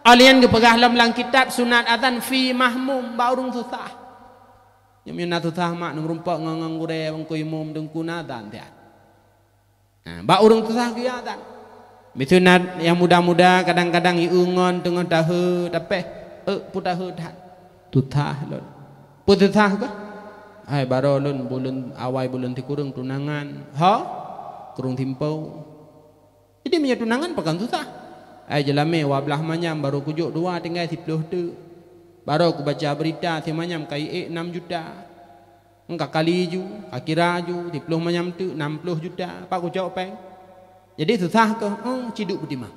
Alian ke pegah dalam kitab sunat adzan fi mahmum baurung susah. Yang mina susah mak ngrumpak ngangang gure bangku imum dengku adzan dia. Nah, baurung susah ke adzan. Mitunat yang muda-muda kadang-kadang iungon tengah tahu tapi putahu dah. Tutah lon. Pututah ke? Ai baro lon bulan awai bulan tikurung tunangan. Ha? Kurung timpau. Jadi punya tunangan pegang susah. Jelame wablah manyam baru kujuk 2 tinggal 10 tu. Baru aku baca berita si manyam kai 6 juta. Engkak kali ju, akira ju 10 manyam tu 60 juta. Pak ku jawab peng. Jadi susah ke? Ciduk berdimang.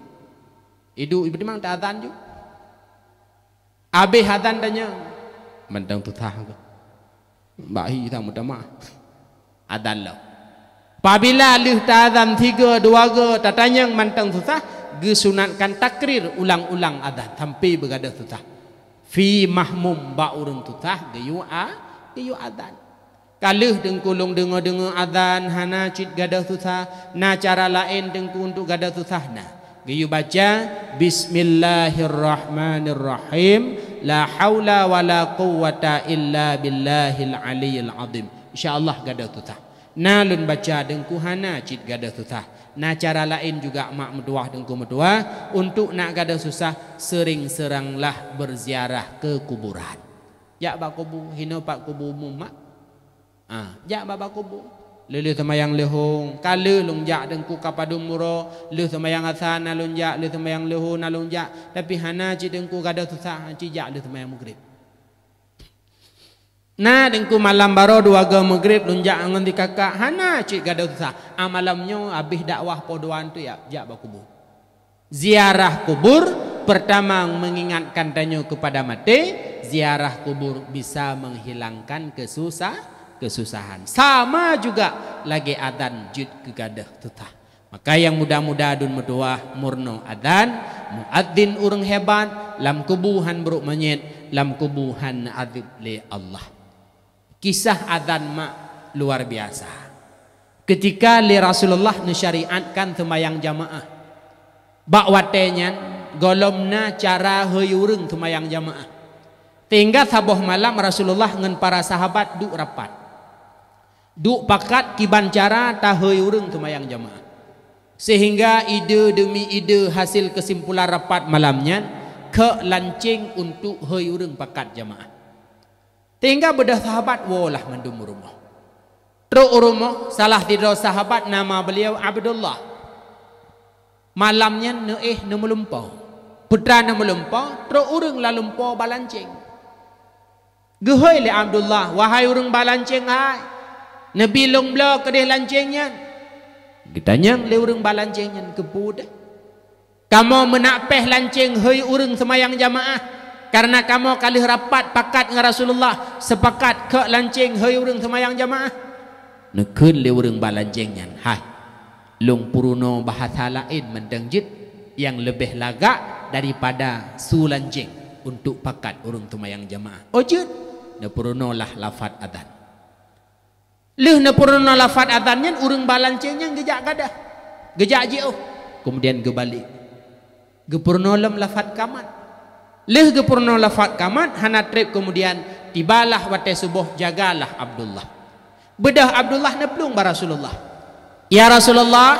Hidup berdimang tak azan ju. Habis azan tanya. Mentang susah ke? Bahi tak mudah mah. Azan lah. Apabila lih tak azan 3 2 ke tatanya mentang susah. Gesunatkan takrir ulang-ulang adzan sampai bergadah susah. Fi mahmum baurun susah gayu adzan. Kaluh dengkulung dengar adzan hana cit gadah susah. Na cara lain dengku untuk gadah susah na. Gayu baca Bismillahirrahmanirrahim. La haula wala quwwata illa billahil aliyil azim. InsyaAllah gadah susah. Na lun baca dengku hana cit gadah susah. Nah cara lain juga mak meduah dengku meduah untuk nak gada susah sering-seranglah berziarah ke kuburan. Jak ba kubur hina pak kubur mak. Jak ba kubur. Lelu semayang lehong, kala lung jak dengku kapadung muro, le semayang asan alun jak, le semayang lehong alun jak, tapi hana ci dengku gada susah ci jak le semayang maghrib. Nah dengku malam baru 2 ke maghrib lunjak angan di kakak hana cik gada susah. Malamnya habis dakwah podoan tu ya jak bakubur. Ziarah kubur pertama mengingatkan tanya kepada mati, ziarah kubur bisa menghilangkan kesusahan. Sama juga lagi adzan jud ke gadah susah. Maka yang muda-muda adun medoah murno adzan, muadzin urang hebat, lam kubuhan buruk menyet, lam kubuhan azib li Allah. Kisah adzan mak luar biasa. Ketika li Rasulullah mensyariatkan sembahyang jamaah. Bak watenya golomna cara heyureng sembahyang jamaah. Tinggal sabuh malam Rasulullah dengan para sahabat duk rapat. Duk pakat kiban cara ta heyureng sembahyang jamaah. Sehingga ide demi ide hasil kesimpulan rapat malamnya ke lancing untuk heyureng pakat jamaah. Tinggal bedah sahabat walah mendum rumah. Teruk rumah salah tidur sahabat nama beliau Abdullah. Malamnya ne melumpau. Putra ne melumpau, teruk urang lalumpau balancing. Gehoi le Abdullah, wahai urang balancing hai. Nabi long bla kedeh lancingnya. Ditanya le urang balancingnya kepud. Kamu menapeh lancing hei urang semayang jamaah. Karena kamu kali rapat pakat dengan Rasulullah sepakat ke lancing hei urang semayang jamaah. Nekeun le urang balancingnya. Hai. Long puruno bahasa lain mendengjit yang lebih lagak daripada su lancing untuk pakat urang semayang jamaah. Ojud ne puruno lah lafaz adzan. Leuh ne puruno lafaz adzannya urang balancingnya gejak gadah. Gejak jeuh. Kemudian gebalik. Gepurno lam lafaz kamat. Leh gepurno lafaz kamat hana trip kemudian tibalah wate subuh jagalah Abdullah. Bedah Abdullah neplung ba Rasulullah. Ya Rasulullah,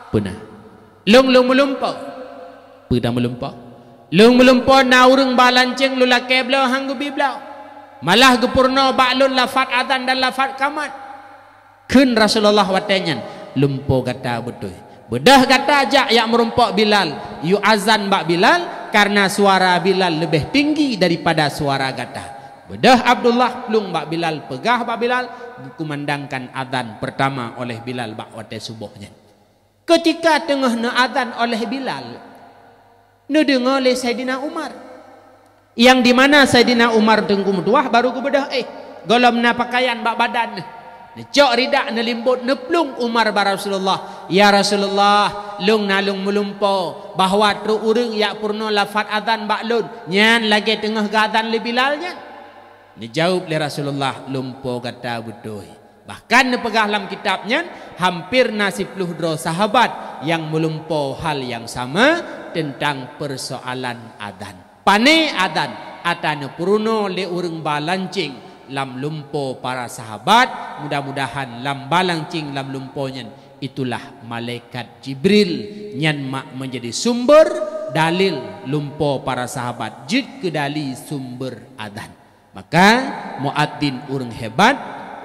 punah. Long melumpau. Peda melumpau. Long melumpau na urang balancing lulake blau hanggu biblau. Malah gepurno ba'lun lafaz adzan dan lafaz kamat. Keun Rasulullah watenya lumpau kata betul. Bedah kata ajak yang merumpok Bilal. Yu azan bak Bilal karena suara Bilal lebih tinggi daripada suara gata. Bedah Abdullah plung bak Bilal, pegah bak Bilal, dikumandangkan adzan pertama oleh Bilal bak wate subuhnya. Ketika tengah na adzan oleh Bilal, ne dengar oleh Sayyidina Umar. Yang di mana Sayyidina Umar tengku meduah baru ku bedah golomna pakaian bak badan. Necok ridak nelimbut neplung Umar ba Rasulullah. Ya Rasulullah, lung nalung melumpau bahawa tru urang yak purno lafaz adzan bak lun nyan lagi tengah gadzan le Bilalnya. Dijawab le Rasulullah lumpau kata betul. Bahkan pegah dalam kitabnya hampir nasib dua sahabat yang melumpuh hal yang sama tentang persoalan adan. Pane adan atane puruno le urang balancing lam lumpo para sahabat, mudah-mudahan lam balancing lam lumponya itulah malaikat Jibril nyan mak menjadi sumber dalil lumpo para sahabat jid kedali sumber adan. Maka muadzin urang hebat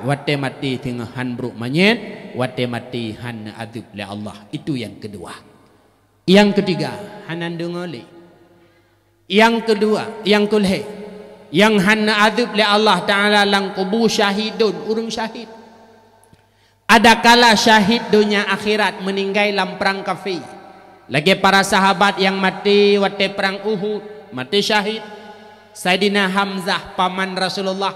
wate mati tengah han bruk manyet wate mati han adub le Allah. Itu yang kedua. Yang ketiga hanan dengole. Yang kedua, yang kulhe, yang hanna adub le Allah Ta'ala lang kubur syahidun, urung syahid. Ada kala syahid dunia akhirat meninggal dalam perang kafir. Lagi para sahabat yang mati waktu perang Uhud, mati syahid. Sayyidina Hamzah paman Rasulullah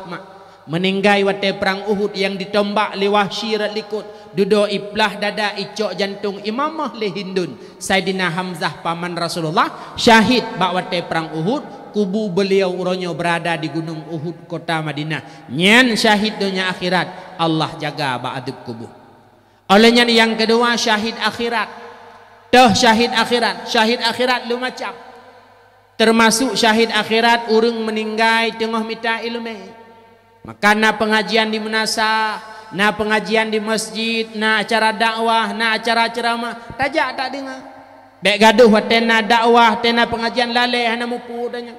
meninggal waktu perang Uhud yang ditombak li Wahsy likut. Duduk iplah dada icok jantung imamah li Hindun. Sayyidina Hamzah paman Rasulullah syahid bak waktu perang Uhud. Kubu beliau uronyo berada di gunung Uhud kota Madinah. Nyan syahid dunia akhirat, Allah jaga bak adub kubu. Olehnya yang kedua syahid akhirat. Toh syahid akhirat, syahid akhirat lu macam. Termasuk syahid akhirat urang meninggal tengah mita ilmu. Maka na pengajian di menasah, na pengajian di masjid, na acara dakwah, na acara ceramah, tajak tak dengar. Bek gaduh watena dakwah, tena pengajian lalai hana mupu danya.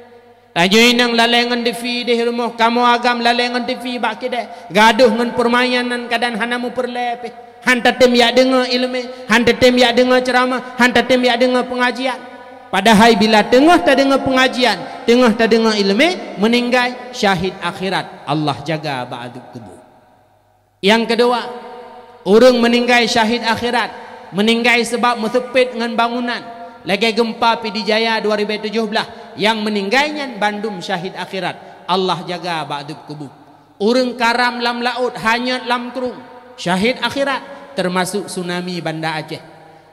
Tajui nang lalai ngan TV di rumah kamu agam lalai ngan TV bak kide. Gaduh ngan permainan kadan hana mu perlepe. Hanta tem ya dengar ilmu, hanta tem ya dengar ceramah, hanta tem ya dengar pengajian. Padahal bila tengah tak dengar pengajian, tengah tak dengar ilmu, meninggal syahid akhirat. Allah jaga ba'du kubur. Yang kedua, orang meninggal syahid akhirat, meninggal sebab mesepit dengan bangunan. Lagi gempa Pidijaya 2017, yang meninggalnya Bandung syahid akhirat. Allah jaga ba'du kubur. Orang karam lam laut, hanyut lam kerung, syahid akhirat. Termasuk tsunami Banda Aceh.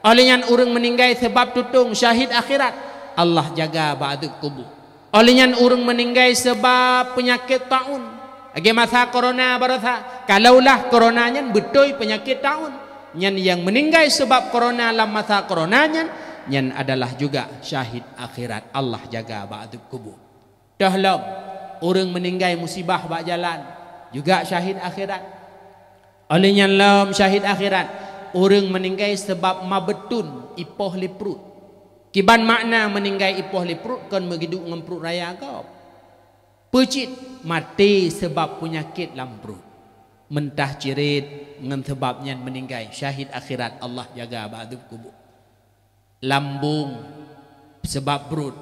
Olehnya orang meninggal sebab tutung syahid akhirat, Allah jaga ba'du kubur. Olehnya orang meninggal sebab penyakit taun. Lagi masa corona barasa. Kalaulah coronanya betul penyakit taun, nyan yang meninggal sebab corona dalam masa coronanya, nyan adalah juga syahid akhirat. Allah jaga ba'du kubur. Dahlam orang meninggal musibah bak jalan, juga syahid akhirat. Olehnya lam syahid akhirat, orang meninggal sebab mabetun ipoh liprut. Kiban makna meninggal ipoh liprut kan megiduk dengan perut raya kau. Pecit mati sebab penyakit lamprut. Mentah cirit dengan sebabnya meninggal syahid akhirat. Allah jaga ba'du kubur. Lambung sebab perut,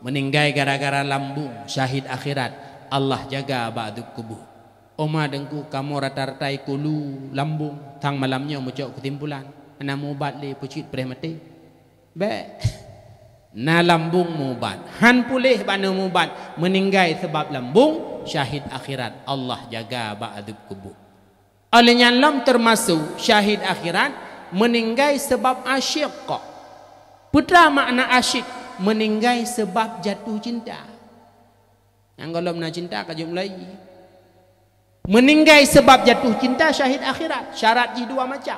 meninggal gara-gara lambung syahid akhirat. Allah jaga ba'du kubur. Oma dengku kamu rata-ratai kulu lambung tang malamnya muncul kesimpulan ana mubat le pucit preh mati be na lambung mubat han pulih bana mubat meninggal sebab lambung syahid akhirat. Allah jaga ba'du kubur. Olehnya lam termasuk syahid akhirat meninggal sebab asyik. Putra makna asyik meninggal sebab jatuh cinta. Yang kalau nak cinta kajum lagi. Meninggal sebab jatuh cinta syahid akhirat. Syarat di dua macam.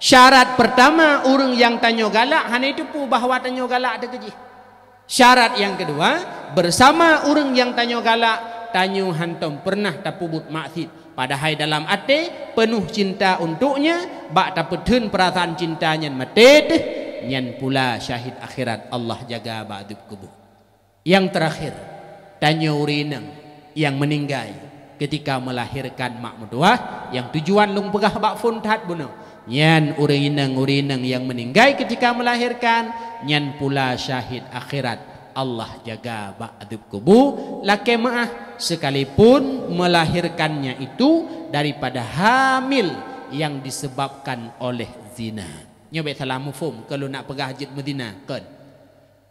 Syarat pertama orang yang tanyo galak hanya itu pu bahawa tanyo galak ada keji. Syarat yang kedua bersama orang yang tanyo galak tanyo hantam pernah tapubut maksud. Padahal dalam hati penuh cinta untuknya, bak tapetun perasaan cintanya matet, nyan pula syahid akhirat. Allah jaga ba'du kubur. Yang terakhir tanyo urinang yang meninggal ketika melahirkan mak mertua, yang tujuan lung pegah bak funtat bunuh. Nyan urinang yang meninggal ketika melahirkan, nyan pula syahid akhirat. Allah jaga ba'du kubur. Laki maah sekalipun melahirkannya itu daripada hamil yang disebabkan oleh zina. Nyobek salah mufum kalau nak pegah Hajat Madinah kan.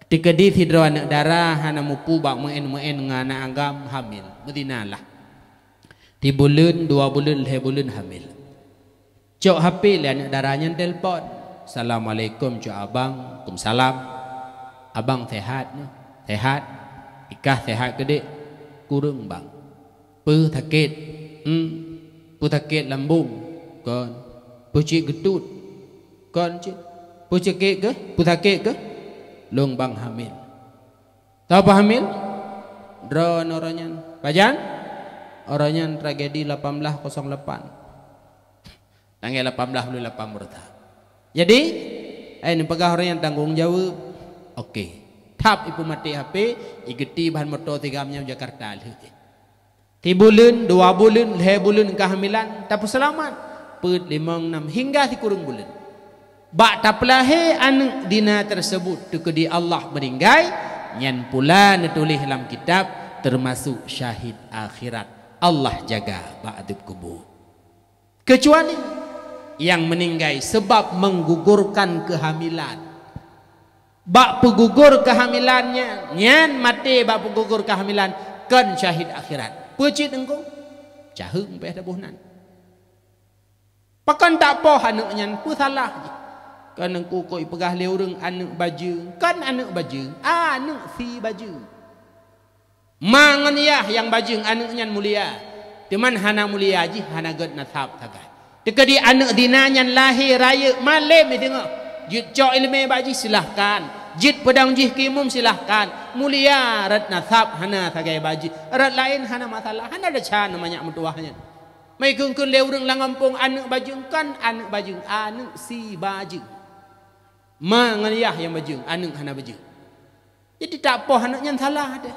Ketika di hidro anak darah hana mupu bak muen ngana agam hamil Madinah lah. Di bulan 2 bulan 3 bulan hamil. Cok HP le anak darahnya telpon. Assalamualaikum cok abang. Waalaikumsalam. Abang sehat? Sehat. Ikah sehat ke dek? Kurang bang. Pe sakit. putakit lambung kan pucik getut kan cik pucikit ke putakit ke lumbang hamil tahu apa hamil drone orangnya pajan orangnya tragedi 1808 tanggal 18 murta jadi ini pegah orang yang tanggung jawab okey tap ibu mati HP igeti bahan motor 3 Jakarta ti bulan 2 bulan 3 bulan kehamilan tapi selamat put 5 6 hingga 3 bulan bak taplahe anak dina tersebut tu di Allah meninggai nyan pula nulis dalam kitab termasuk syahid akhirat Allah jaga ba'dub kubur kecuali yang meninggai sebab menggugurkan kehamilan bak pegugur kehamilannya nyan mati bak pegugur kehamilan kan syahid akhirat pecit engkau cahung peh dabuhnan pakan tak poh anak nyan pu salah je kan engkau koi pegah le urang anak baju kan anak baju anak si baju mangan ya yang baju anak nyan mulia teman hana mulia ji hana god nasab tagai dekadi anak dina nyan lahir raya malam ni tengok jid cok ilmu baji silahkan jid pedang jih kimum silahkan mulia rat nasab hana tagai baji rat lain hana masalah hana ada can namanya mutuahnya mai keung le urang langampung anak baju kan anak baju anak si baju mangaliah yang baju anak hana baju jadi tak poh anaknya salah ada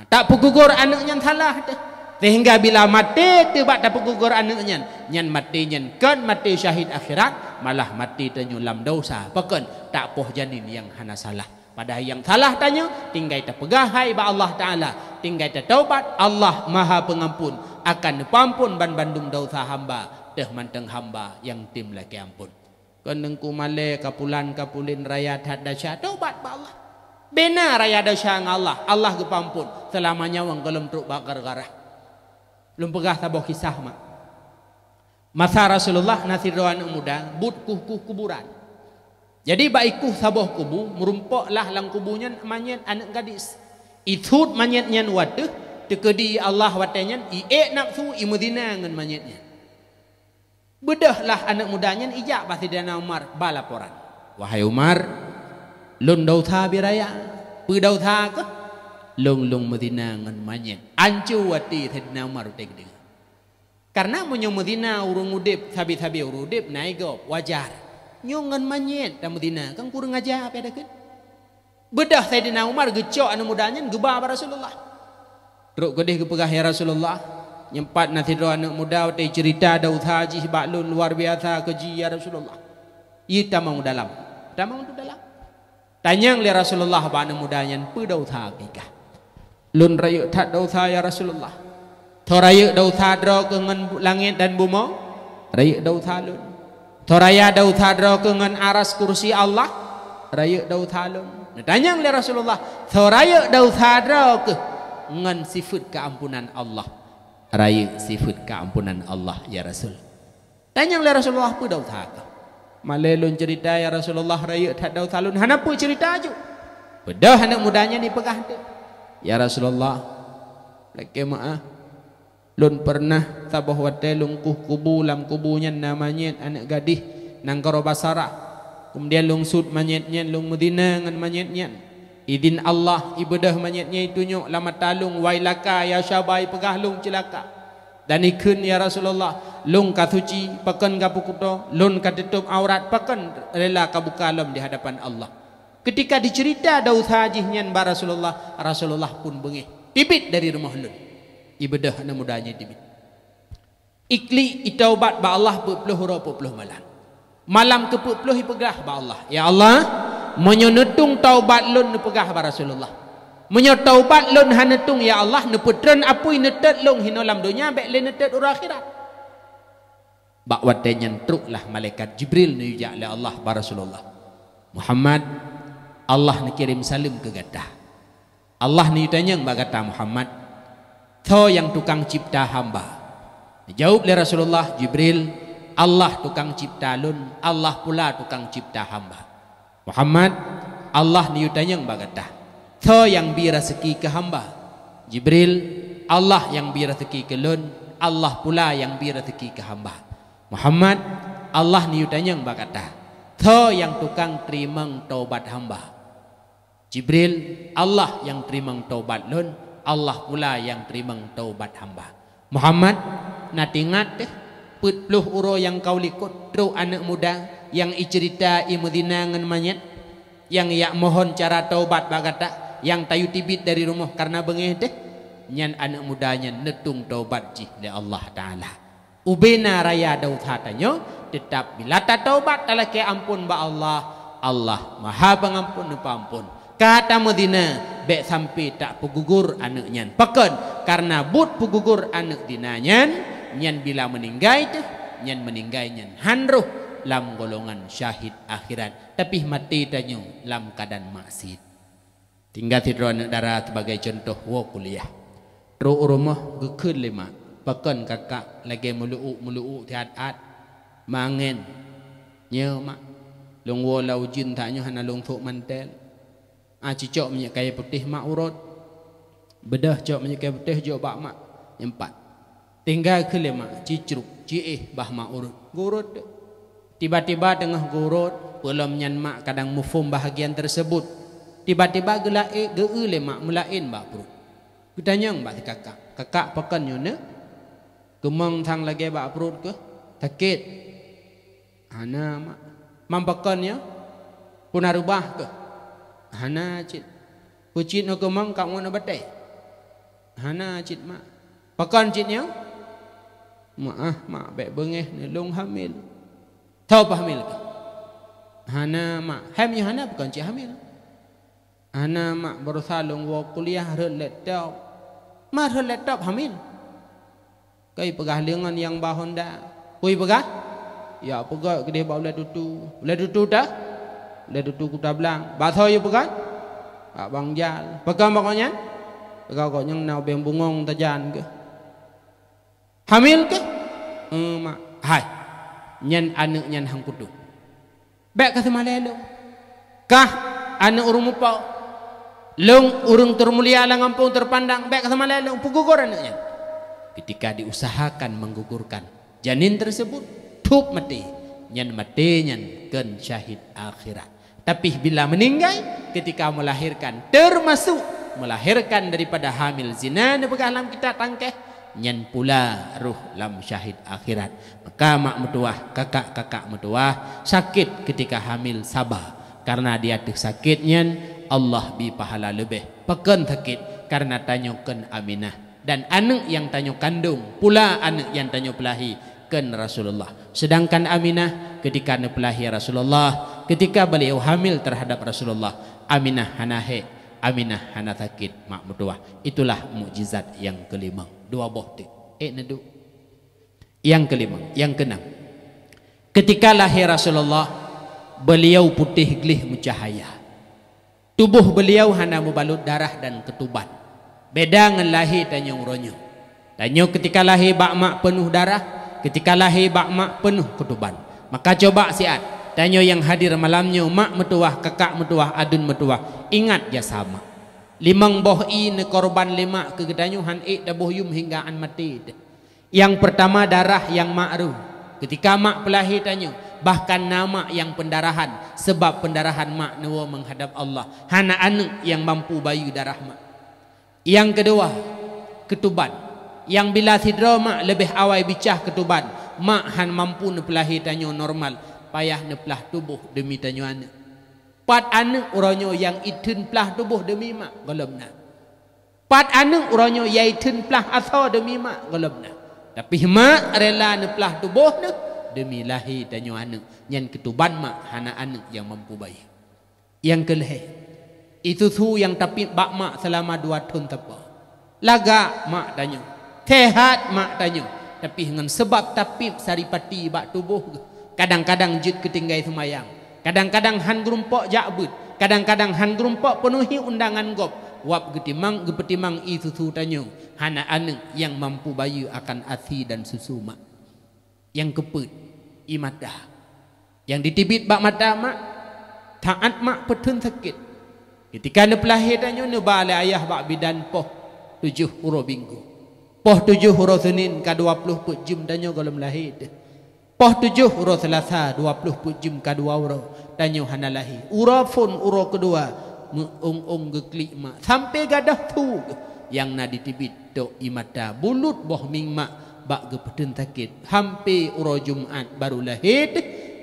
tak pegugur anaknya salah ada sehingga bila mati tiba tak pegugur anaknya nyan mati nyan kan mati syahid akhirat malah mati tenyulam dosa pakan tak poh janin yang hana salah padahal yang salah tanya tinggal tak pegahai ba Allah Ta'ala tinggal tak taubat Allah maha pengampun akan pampun ban bandung dosa hamba teh manteng hamba yang tim laki ampun kenengku male kapulan kapulin raya hadasya taubat ba Allah benar raya dosa Allah Allah kepampun selamanya wang gelem truk bakar garah belum pegah taboh kisah mak masa Rasulullah nasir doa anak muda but kuburan jadi baikuh saboh kubu merumpoklah lang kubunya manyet anak gadis itut manyetnya waduh tekedi Allah watanya iek nafsu imudina ngan manyetnya bedahlah anak mudanya ijak pasti dana Umar balaporan wahai Umar lun dauta biraya pedau tha ke long Medina ngan manyet ancu wati thedna Umar tegde karena munyo Medina urung udip sabi-sabi urung udip naik go wajar nyongan manyet da Medina kang kurang aja apa ada kan bedah Sayyidina Umar gecok anu mudanya gebah Rasulullah truk gedeh kepegah ya Rasulullah nyempat nanti doa anak muda te cerita daud haji baklun luar biasa keji ya Rasulullah ita mau dalam tanyang li Rasulullah ba anak mudanya pu daud hakikah lun rayu tak daud ya Rasulullah thorayu daud dro ke ngan langit dan bumi rayu daud lun thoraya daud dro ke ngan aras kursi Allah rayu daud lun tanyang li Rasulullah thorayu daud dro ke ngan sifat keampunan Allah raya sifat keampunan Allah ya Rasul tanyang li Rasulullah pu daud ka malelun cerita ya Rasulullah raya tak daud lun hana pu cerita ju bedah anak mudanya ni pegah tu ya Rasulullah laki maaf lun pernah tabah wate lungkuh kubu lam kubunya namanya anak gadis nang karo basara kemudian lungsud manyetnya lung Medina ngan manyetnya idin Allah ibadah manyetnya itu nyok lama talung wailaka ya syabai pegah lung celaka dan ikun ya Rasulullah lung kasuci pakan kapukuto lun katutup aurat pakan rela kabuka alam di hadapan Allah ketika dicerita daud hajihnya ba Rasulullah pun bengih tibit dari rumah lun ibadah anak mudanya tibit ikli itaubat ba Allah pepuluh hura pepuluh malam ke pepuluh ipegah ba Allah ya Allah menyonetung taubat lun nepegah ba Rasulullah menyotaubat lun hanetung ya Allah neputren apui netet lung hinolam dunia bek le netet ur akhirat bak watenya truklah malaikat Jibril nujak le Allah ba Rasulullah Muhammad Allah kirim salim ke gadah Allah ni tanya ba kata Muhammad tho yang tukang cipta hamba jawab le Rasulullah Jibril Allah tukang cipta lun Allah pula tukang cipta hamba Muhammad Allah ni tanya ba kata tho yang bi rezeki ke hamba Jibril Allah yang bi rezeki ke lun Allah pula yang beri rezeki ke hamba. Muhammad, Allah ni utanyang berkata, tho yang tukang terima taubat hamba. Jibril, Allah yang terima taubat lun, Allah pula yang terima taubat hamba. Muhammad, nak ingat deh, putluh uro yang kau likut, tru anak muda yang icerita imudina ngan manyet, yang ia mohon cara taubat berkata, yang tayu tibit dari rumah karena bengeh deh, nyan anak mudanya netung taubat jih le Allah Ta'ala. Ubena raya daud hatanya, tetap bila tak taubat dalam ke ampun ba Allah, Allah maha pengampun ampun. Kata Medina, bek sampai tak pegugur anak nyan. Pakan karena but pegugur anak dinanyan, nyan bila meninggai tu, nyan meninggai nyan hanruh lam golongan syahid akhirat. Tapi mati tanya lam keadaan maksiat. Tinggal tidur anak darah sebagai contoh wo kuliah. Ro rumah gekun lima. Pakan kakak lagi mulu tiat-at mangen. Nya mak. Long wo lau jin tanya hana long thuk mantel. Cicok minyak kayu putih mak urut. Bedah cok minyak kayu putih jok bak mak. Empat. Tinggal ke lima cicruk ciih bah mak urut. Gurut. Tiba-tiba tengah gurut belum nyan mak kadang mufum bahagian tersebut. Tiba-tiba gelai geule mak mulain bak perut. Kutanyang bak kakak. Kakak pakan nyone. Kemang thang lagi bak perut ke? Sakit. Hana mak. Mampakannya pun rubah ke? Hana cit. Kucit no kemang kat mana batai. Hana cit mak. Pakan citnya? Mak baik bengeh ni long hamil. Tahu apa hamil ke? Hana mak. Hamil hana bukan cik hamil. Hana mak berusaha long wa kuliah red laptop. Mak red laptop hamil. Kai pegah lengan yang bahon dah. Kui pegah? Ya pegah kedai bawa ulat dutu. Ulat dutu dah? Ulat dutu kuda belang. Bahasa you pegah? Pak bang jal. Pegah makanya? Pegah kau yang nau beng bungong tajan ke? Hamil ke? Mak. Hai. Nyan anak nyan hang kudu. Baik kata malelo. Kah anak urung mupau. Long urung termulia lang ampung terpandang. Baik kata malelo. Pugugur anaknya. Ketika diusahakan menggugurkan janin tersebut, tup mati. Nyan mati nyan ken syahid akhirat. Tapi bila meninggal ketika melahirkan, termasuk melahirkan daripada hamil zina ni pegalam kita tangkeh, nyan pula ruh lam syahid akhirat. Maka mak metuah, kakak metuah sakit ketika hamil sabar karena dia tu sakit nyan Allah bi pahala lebih. Pekan sakit karena tanyokan Aminah dan anak yang tanyo kandung pula anak yang tanyo pelahi ken Rasulullah. Sedangkan Aminah ketika nepelahi Rasulullah, ketika beliau hamil terhadap Rasulullah, Aminah hanahe, Aminah hana sakit mak metuah. Itulah mukjizat yang kelima. Dua bohti. Nedu. Yang kelima, yang keenam. Ketika lahir Rasulullah, beliau putih glih mencahaya. Tubuh beliau hana membalut darah dan ketuban. Beda dengan lahir tanyong ronyo. Tanyong ketika lahir bak mak penuh darah, ketika lahir bak mak penuh ketuban. Maka coba siat. Tanya yang hadir malamnya, mak metuah, kakak metuah, adun metuah. Ingat ya sama. Limang boh ne korban lima kegedanyuhan dabuh yum hingga an mati. Yang pertama darah yang ma'ruh. Ketika mak pelahir tanya, bahkan nama yang pendarahan, sebab pendarahan mak nawa menghadap Allah. Hana anak yang mampu bayu darah mak. Yang kedua, ketuban. Yang bila sidra mak lebih awal bicah ketuban, mak han mampu ne pelahir tanya normal, payah ne pelah tubuh demi tanya anak. Pat anak uranyo yang itun pelah tubuh demi mak golomna. Pat anak uranyo yang itun pelah asal demi mak golomna. Tapi mak rela ne pelah tubuh ne demi lahir tanya anak. Yang ketuban mak hana anak yang mampu bayi. Yang kelih itu su yang tapi bak mak selama 2 tahun tepa. Laga mak tanya. Sehat mak tanya. Tapi dengan sebab tapip saripati bak tubuh. Kadang-kadang jut ketinggai semayang. Kadang-kadang han gerumpok jakbut. Kadang-kadang han gerumpok penuhi undangan gop. Wap getimang gepetimang i susu tanya. Hana anak yang mampu bayu akan asi dan susu mak. Yang keput i mata. Yang ditibit bak mata mak. Taat mak petun sakit. Ketika ne pelahir tanya ne bala ayah bak bidan poh 7 minggu. Poh 7 huruf Senin ka 20 put jum danyo golem lahir. Poh 7 huruf Selasa 20 put jum ka 2 huruf danyo hana lahir. Urafun huruf kedua ung geklik mak sampai gadah tu yang na ditibit tok imata bulut boh ming mak bak gepeden takit hampir uro Jumat baru lahir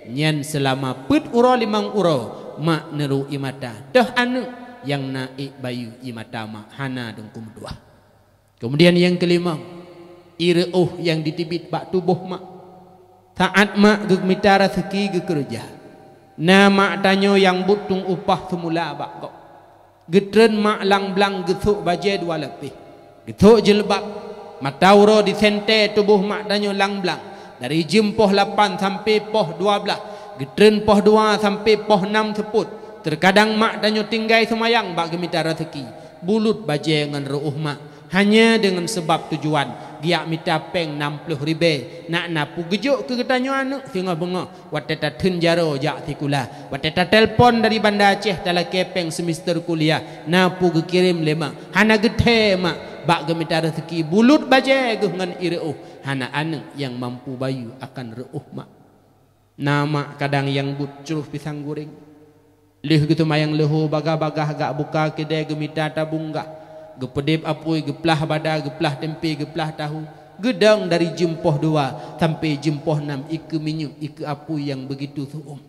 nyen selama put uro 5 uro mak neru imata dah anu yang naik bayu imata mak hana dengkum dua. Kemudian yang kelima ireuh yang ditibit bak tubuh mak saat mak gemita rezeki ge kerja na mak tanyo yang butung upah semula bak kok getren mak lang blang gesuk baje 2 lebih gesuk jilbab matauro di sente tubuh mak tanyo lang blang dari jam poh 8 sampai poh 12 getren poh 2 sampai poh 6 seput terkadang mak tanyo tinggai semayang bak gemita rezeki bulut baje dengan ruh mak hanya dengan sebab tujuan dia minta peng 60 ribu nak napu gejuk ke getanyo anak singa benga wateta tunjaro jak tikula wateta telpon dari Banda Aceh dalam kepeng semester kuliah napu kirim lema hana gethe mak bak gemita rezeki bulut baje dengan ireuh hana anak yang mampu bayu akan reuh mak nama kadang yang bucuruh pisang goreng lih gitu mayang leho bagah-bagah gak buka kedai gemita tabung gak gepedip apui geplah bada geplah tempe geplah tahu gedang dari jempoh 2 sampai jempoh 6 ike minyak ike apui yang begitu suum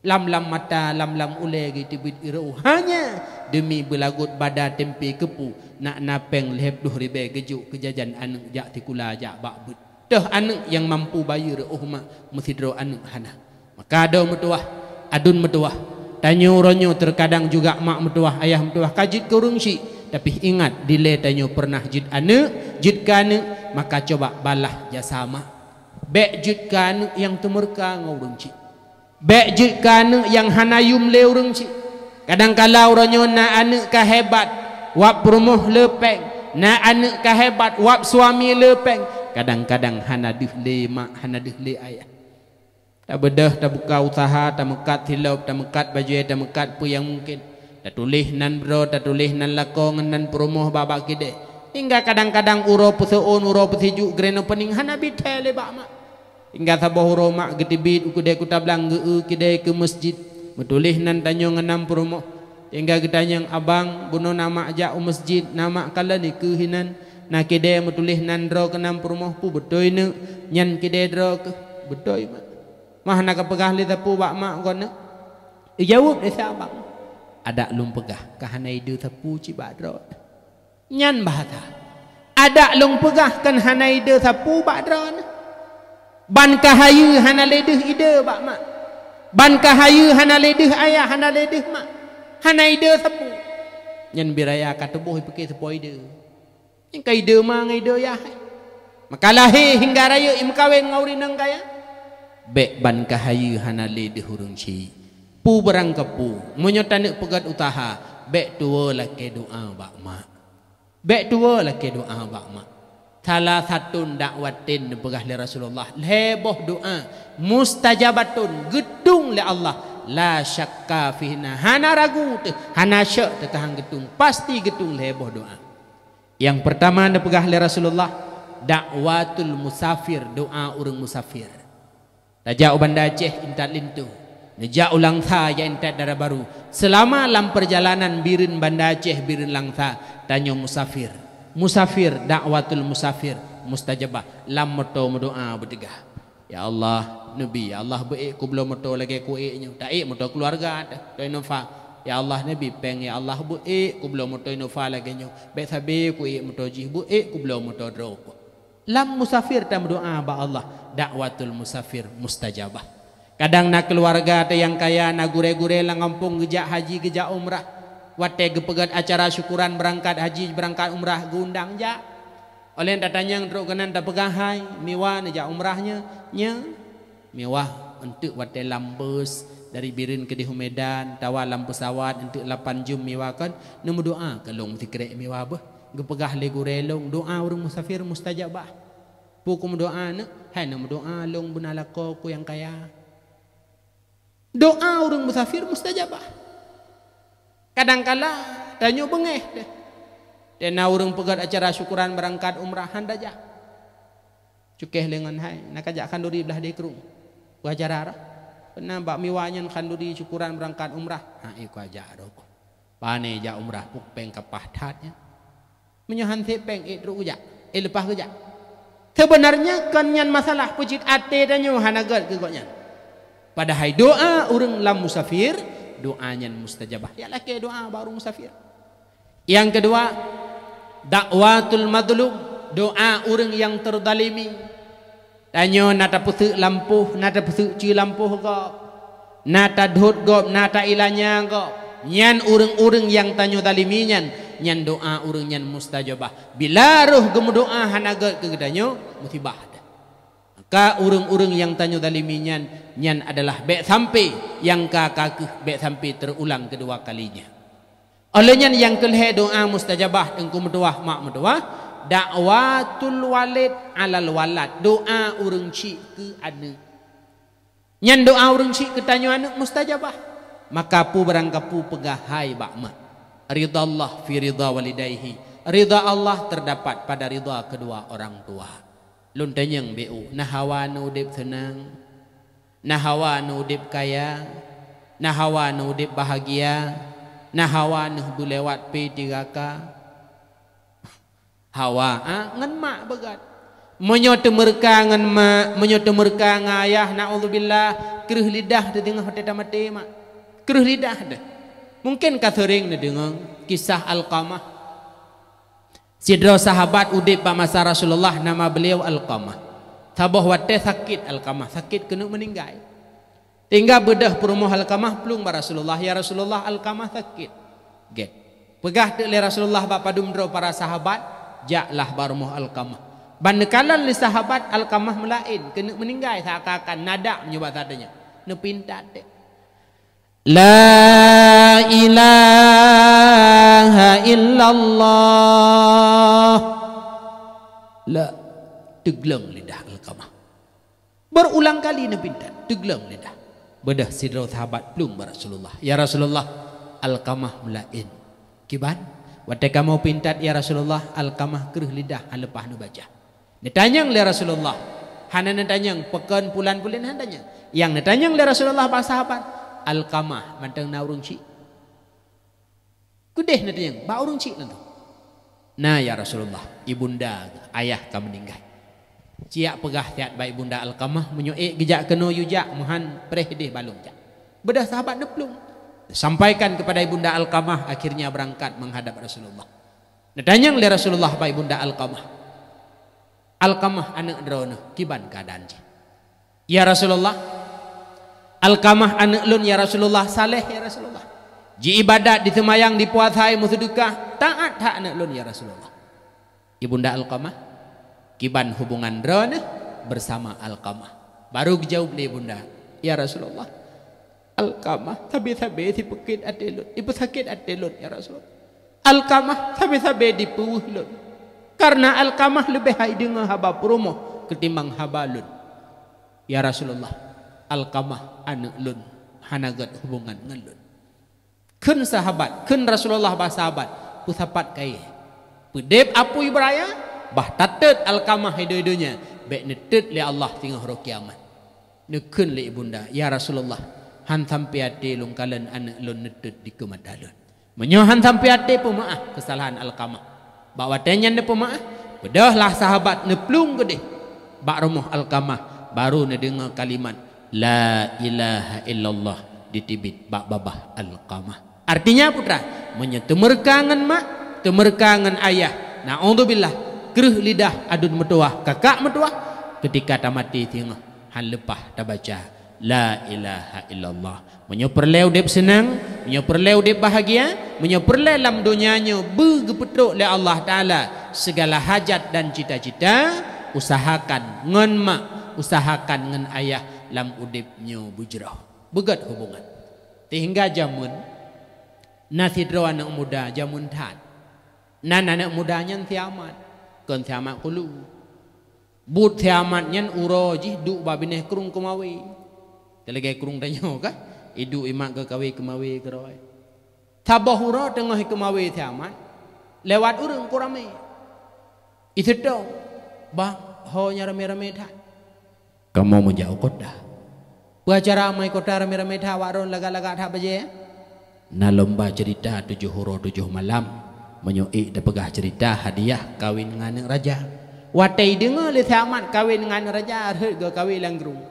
lam-lam mata lam-lam ule gitu bit irau hanya demi belagut bada tempe kepu nak napeng lehep 2 ribu gejuk kejajan anak jak tikula jak bak but dah anak yang mampu bayar mak mesidro anak hana maka ada metuah adun metuah tanyo ronyo terkadang juga mak metuah ayah metuah kajit kurung si tapi ingat dile tanyo pernah jid anak jid kana maka coba balah jasama bek jid kana yang temurka ngurung ci bek jid kana yang hanayum le urung ci kadang kala ronyo na anak ka hebat wap rumah lepeng na anak ka hebat wap suami lepeng kadang-kadang hana dih le mak hana dih le ayah tak bedah tak buka usaha tak mekat hilap tak mekat baju tak mekat pu yang mungkin tak tulis nan bro tak tulis nan lakong nan promoh babak kide hingga kadang-kadang uro puseun uro pusiju greno pening hana bitele bak mak hingga sabah uro mak getibit ukude kutablang geu kide ke masjid metulis nan tanyo ngenam promoh hingga getanyang abang buno nama aja masjid nama kala ni kehinan na kide metulis nan dro kenam promoh pu bedoy ne nyan kide dro ke bedoy mak mah nak pegah li tapu bak mak kon ne jawab ni sabang ada lung pegah kahana ide sapu ci badro nyan bahasa ada lung pegah kan hana ide sapu badro ban kahayu hana ledeh ide bak mak ban kahayu hana ledeh ayah hana ledeh mak hana ide sapu nyan biraya katubuh peke sapu ide yang ka ide ma ide ya maka lahir hingga raya im kawin ngauri nang kaya bek ban kahayu hana ledeh hurung ci pu berang kepu menyotanik pegat utaha bek tua laki doa bak mak bek tua laki doa bak mak salah satu dakwatin pegah li Rasulullah leboh doa mustajabatun gedung li Allah la syakka fihna hana ragu tu hana syak tekahang gedung pasti gedung leboh doa yang pertama anda pegah li Rasulullah dakwatul musafir doa urang musafir tajak Banda Aceh intat lintu nejak ulang tha yang entat darah baru selama dalam perjalanan birin Banda Aceh birin langtha tanyo musafir musafir dakwatul musafir mustajabah lam moto doa bertegah ya Allah Nabi ya Allah beik ku belum moto lagi ku iknya tak ik moto keluarga ta inofa ya Allah Nabi peng ya Allah beik ku belum moto inofa lagi nyo bek sabe ku ik moto jih beik ku belum moto dro lam musafir tam doa ba Allah dakwatul musafir mustajabah. Kadang nak keluarga ada yang kaya nak gure-gure lang kampung gejak haji gejak umrah wate gepegat acara syukuran berangkat haji berangkat umrah gundang ja oleh datanya teruk kenan tak pegahai miwa nejak umrahnya nya miwah untuk wate lambus dari Birin ke di Medan tawa lam pesawat untuk 8 jam miwa kan nemu doa kelong tikrek miwa bah gepegah le gurelong doa urang musafir mustajabah pukum doa ne hai nemu doa long benalako ku yang kaya doa orang musafir mustajabah kadangkala tanyo bengeh Tena urang pegat acara syukuran berangkat umrah handaja. Cukeh lengan hai nak ajak kanduri belah di kerung. Ku acara pernah bak miwanyan kanduri syukuran berangkat umrah. Ha iku ajak roko. Pane ja umrah puk peng kapah tatnya. Menyohan te peng idru ujak. Lepas kejak. Sebenarnya kan nyan masalah pujit ate dan nyo hanagat ke koknya. Padahal doa urang lam musafir, doanya mustajabah. Ya laki doa baru musafir. Yang kedua, dakwatul madlum, doa orang yang terdalimi. Tanyo nata pusuk lampuh, nata pusuk ci lampuh gop, nata dhut gop, nata ilanya gop. Nyan orang-orang yang tanyo dalimi nyan doa orang nyan mustajabah. Bila roh gemu doa hanagat ke gedanyo musibah. Maka orang-orang yang tanyo dalimi nyan adalah bek sampai yang kakak bek sampai terulang kedua kalinya. Olehnya yang kelih doa mustajabah engkau mendoa mak mendoa dakwatul walid alal walad, doa urang cik ke anak. Nyan doa urang cik ke tanyo anak mustajabah. Maka pu berangkapu pegahai bak mak. Ridha Allah fi ridha walidayhi. Ridha Allah terdapat pada ridha kedua orang tua. Lun tanyang BU, nahawa nu udip senang, nahawa nu udip kaya, nahawa nu udip bahagia, nahawa nu bulewat P3K. Hawa ngan mak begat. Menyote merka ngan mak, menyote merka ngayah naudzubillah kereh lidah di tengah hati mati mak. Kereh lidah dah. Mungkin sering dengar kisah Alqamah. Sidra sahabat udip pak masa Rasulullah, nama beliau Alqamah. Tabah wate sakit Alqamah, sakit kena meninggal. Tinggal bedah perumah Alqamah pelung ba Rasulullah, ya Rasulullah Alqamah sakit. Get. Pegah te le Rasulullah bapa dumdro para sahabat, jaklah barumah Alqamah. Bandekalan li sahabat Alqamah melain kena meninggal seakan-akan nadak menyebab tadanya. Ne pintat te. La ilaha illallah. La teglang lidah Alqamah. Berulang kali ne pintat, teglang lidah. Bedah sidra sahabat pelung ba Rasulullah. Ya Rasulullah, Alqamah melain. Kiban? Wate kamu pintat ya Rasulullah, Alqamah kereh lidah lepas nu baca. Ditanyang le Rasulullah. Hana ditanyang pekan bulan-bulan handanya. Yang ditanyang le Rasulullah ba sahabat, Alqamah mantang na urang cik. Kudeh ditanyang, ba urang cik nanti. Nah ya Rasulullah, ibunda ayah ka meninggal. Ciak pegah tiat baik bunda Alqamah menyoek gejak keno yujak muhan preh deh balung jak. Bedah sahabat neplung. Sampaikan kepada ibunda Alqamah, akhirnya berangkat menghadap Rasulullah. Ditanyang le Rasulullah baik bunda Alqamah. Alqamah anak drone kiban keadaan je. Ya Rasulullah, Alqamah anak lun ya Rasulullah saleh ya Rasulullah. Ji ibadat ditemayang dipuasai musudukah taat hak anak lun ya Rasulullah. Ibunda Alqamah kiban hubungan drone bersama Alqamah. Baru jawab le ibunda, ya Rasulullah, Alqamah sabe-sabe si pekit atelun, ibu sakit atelun ya Rasulullah. Alqamah sabe-sabe dipuh lun. Karena Alqamah lebih hai dengan haba promo ketimbang haba lun. Ya Rasulullah, Alqamah anak lun hanagat hubungan ngan lun. Kun sahabat, kun Rasulullah ba sahabat, pusapat kai. Pedep apu ibraya, bah tatet Alqamah hidup-hidupnya, bek netet li Allah tinggal hari kiamat. Nekun li ibunda, ya Rasulullah, han sampai ate lung kalan anak lun netet di kemadalun. Menyohan sampai ate pemaaf kesalahan Alqamah. Bawa tenyan ne pemaaf, bedahlah sahabat neplung gede. Bak rumah Alqamah baru ne dengar kalimat la ilaha illallah ditibit bak babah Alqamah. Artinya putra, menyetemerkangan mak, temerkangan ayah. Naudzubillah, kereh lidah adun metuah, kakak metuah ketika tamati tengah han lepah ta baca la ilaha illallah. Menyoperleu dep senang, menyoperleu dep bahagia, menyoperleu dalam dunianya begepetruk oleh Allah Taala segala hajat dan cita-cita. Usahakan ngan mak, usahakan ngan ayah lam udipnya bujrah. Begat hubungan. Hingga jamun nasidro anak muda jamun tat. Nan anak mudanya tiamat, kon tiamat kulu. But tiamatnya uroji du babineh kurung kemawi. Telegai kurung tanyo kah? Idu imak ke kawi kemawi keroy. Tabah uro tengah kemawi tiamat. lewat urang ku rame itu dong bang honya rame-rame dah kamu menjauh kota baca ramai kota rame-rame dah warung laga-laga dah baje na lomba cerita 7 huro 7 malam menyuik dan pegah cerita hadiah kawin dengan raja watai dengar le tamat kawin dengan raja arhut ke kawin langgrung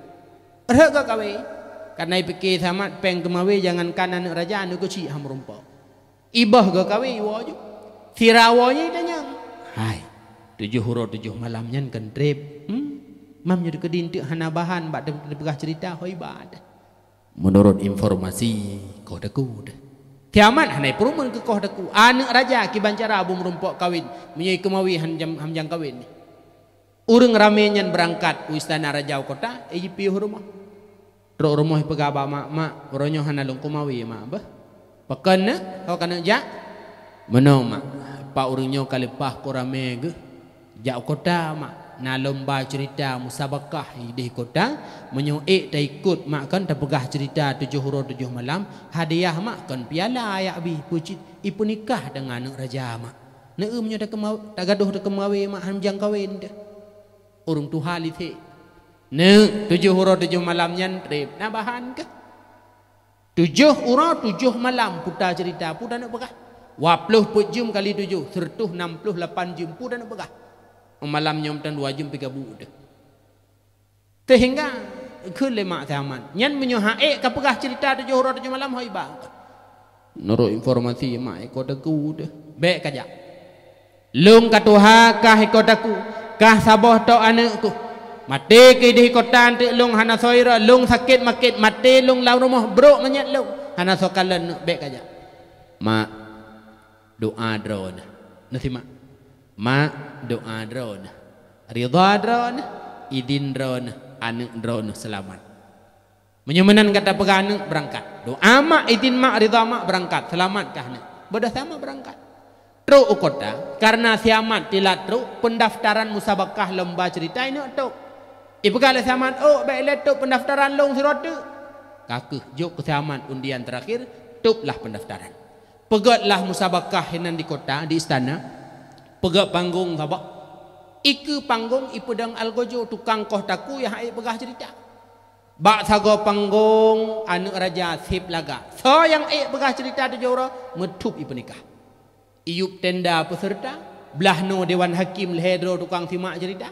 arhut ke kawin karena fikir tamat peng kemawi jangan kanan raja anu kecil ham rumpau ibah ke kawin waju sirawanya tanya hai 7 huro 7 malam nyan kan trip mam nyuri ke dintik hana bahan bak pegah cerita hoi bad menurut informasi kau daku kiamat hanai perumun ke kau daku anak raja ki bancara abum rumpok kawin menyai kemawi hamjang kawin urang ramenyan berangkat ke istana raja kota piu rumah ro rumah pegaba mak ronyo hanalung kumawi mak bah pakan kau kana ja menong mak pa urunyo kalipah ko rame ge ja kota mak na lomba cerita musabakah di kota menyuik dah ikut mak kan dah pegah cerita 7 huro 7 malam hadiah mak kan piala ayak bi pucit ipu nikah dengan anak raja mak neumnya dah kemawi dah gaduh dah kemawi mak hamjang kawin dah urung tu hali the ne 7 huro 7 malam nyan trip na bahan ke 7 huro 7 malam putar cerita pu dah nak pegah 20 put jum kali 7 168 jum pu dah nak pegah malam nyom tan 2 jam 3 budak sehingga keun le mak taman nyan menyo haek ka pegah cerita 7 huro 7 malam hoi bang nurut informasi mak ko daku de be kaja lung ka tuha ka ko daku ka saboh to anakku mate ke di kota ante lung hana soira lung sakit makit mate lung lau rumah bro menyat lung hana sokalan be kaja mak doa drone nasi mak doa drone ridha drone idin drone anak drone selamat menyumenan kata pegana berangkat doa mak idin mak ridha mak berangkat selamat kah nak bodah sama berangkat truk kota karena siamat tilat truk pendaftaran musabakah lomba cerita ini truk ipegala siamat oh baik letuk pendaftaran long sirotu kakuh juk ke siamat undian terakhir tuklah pendaftaran pegatlah musabakah hinan di kota di istana pegat panggung sabak iku panggung ipedang algojo tukang koh taku yang ai pegah cerita bak sago panggung anak raja sip laga so yang ai pegah cerita tu joro metup ipu nikah iup tenda peserta belahno dewan hakim lehedro tukang simak cerita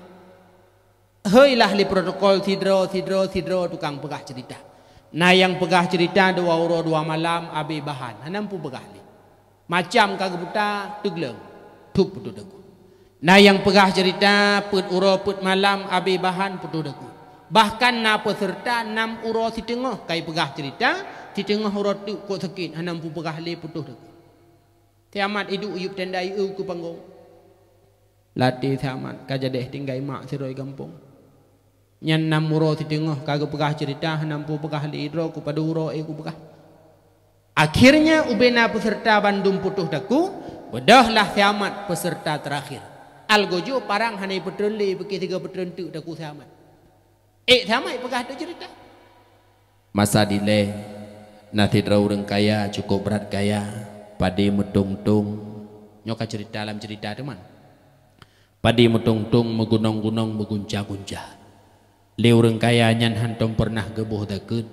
heuilah li protokol sidro tukang pegah cerita nah yang pegah cerita 2 uro 2 malam abi bahan hanam pu pegah li macam kagebuta tugleng tup putu daku nah yang pegah cerita put uro put malam abi bahan putu daku bahkan na peserta 6 uro si tengah kai pegah cerita si tengah uro tu kok sakit hanam pu pegah le putu daku kiamat idu uyup tenda iu ku panggung latih kiamat kajadeh tinggai mak siroi kampung nyan 6 uro si tengah kagak pegah cerita hanam pu pegah le idro ku padu uro ku pegah akhirnya ubena peserta bandung putuh daku bedahlah kiamat peserta terakhir algojo parang hanai petroli beki 3 petron tu daku kiamat kiamat pegah tu cerita masa dile nanti urang kaya cukup berat kaya padi metung-tung nyoka cerita dalam cerita teman padi metung-tung megunong-gunong meguncah-guncah le urang kaya nyan hantom pernah gebuh dakeut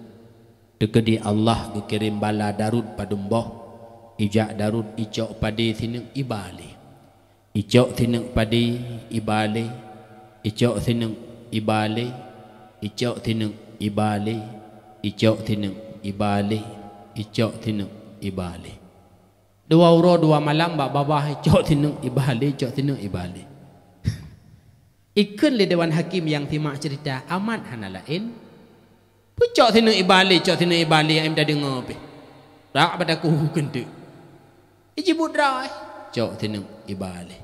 dekedi Allah gekirim bala darud padumboh ijak darud icok padi sineng ibali icok sineng padi ibali icok sineng ibali icok sineng ibali icok sineng ibali icok sineng ibali 2 uro 2 malam bak babah icok sineng ibali icok sineng ibali ikun le dewan hakim yang simak cerita amat hana lain pucok sineng ibali icok sineng ibali am dah dengar pe tak pada ku kentu iji budra cok tinung ibale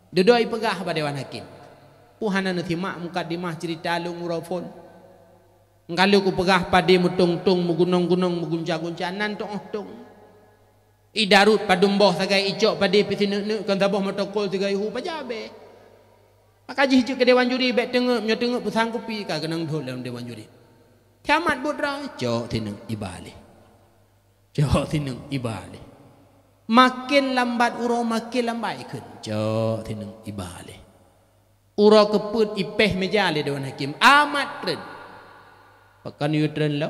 dodoi pegah pada dewan hakim puhana nasimak mukadimah cerita lung urafon ngalu ku pegah pade mutung-tung mugunong-gunong mugunca-gunca nan tong idarut padumboh sagai icok pade pisinuk kan tabah matokol tigai hu pajabe maka jijuk ke dewan juri bet tengok nyo tengok pusangkupi ka kenang dhol dalam dewan juri kiamat budra cok tinung ibale cok tinung ibale Makin lambat uro makin lambat ikut. Jauh tineng ibale. Uro keput ipeh meja le Dewan Hakim amat tren. Pakan yu tren lo.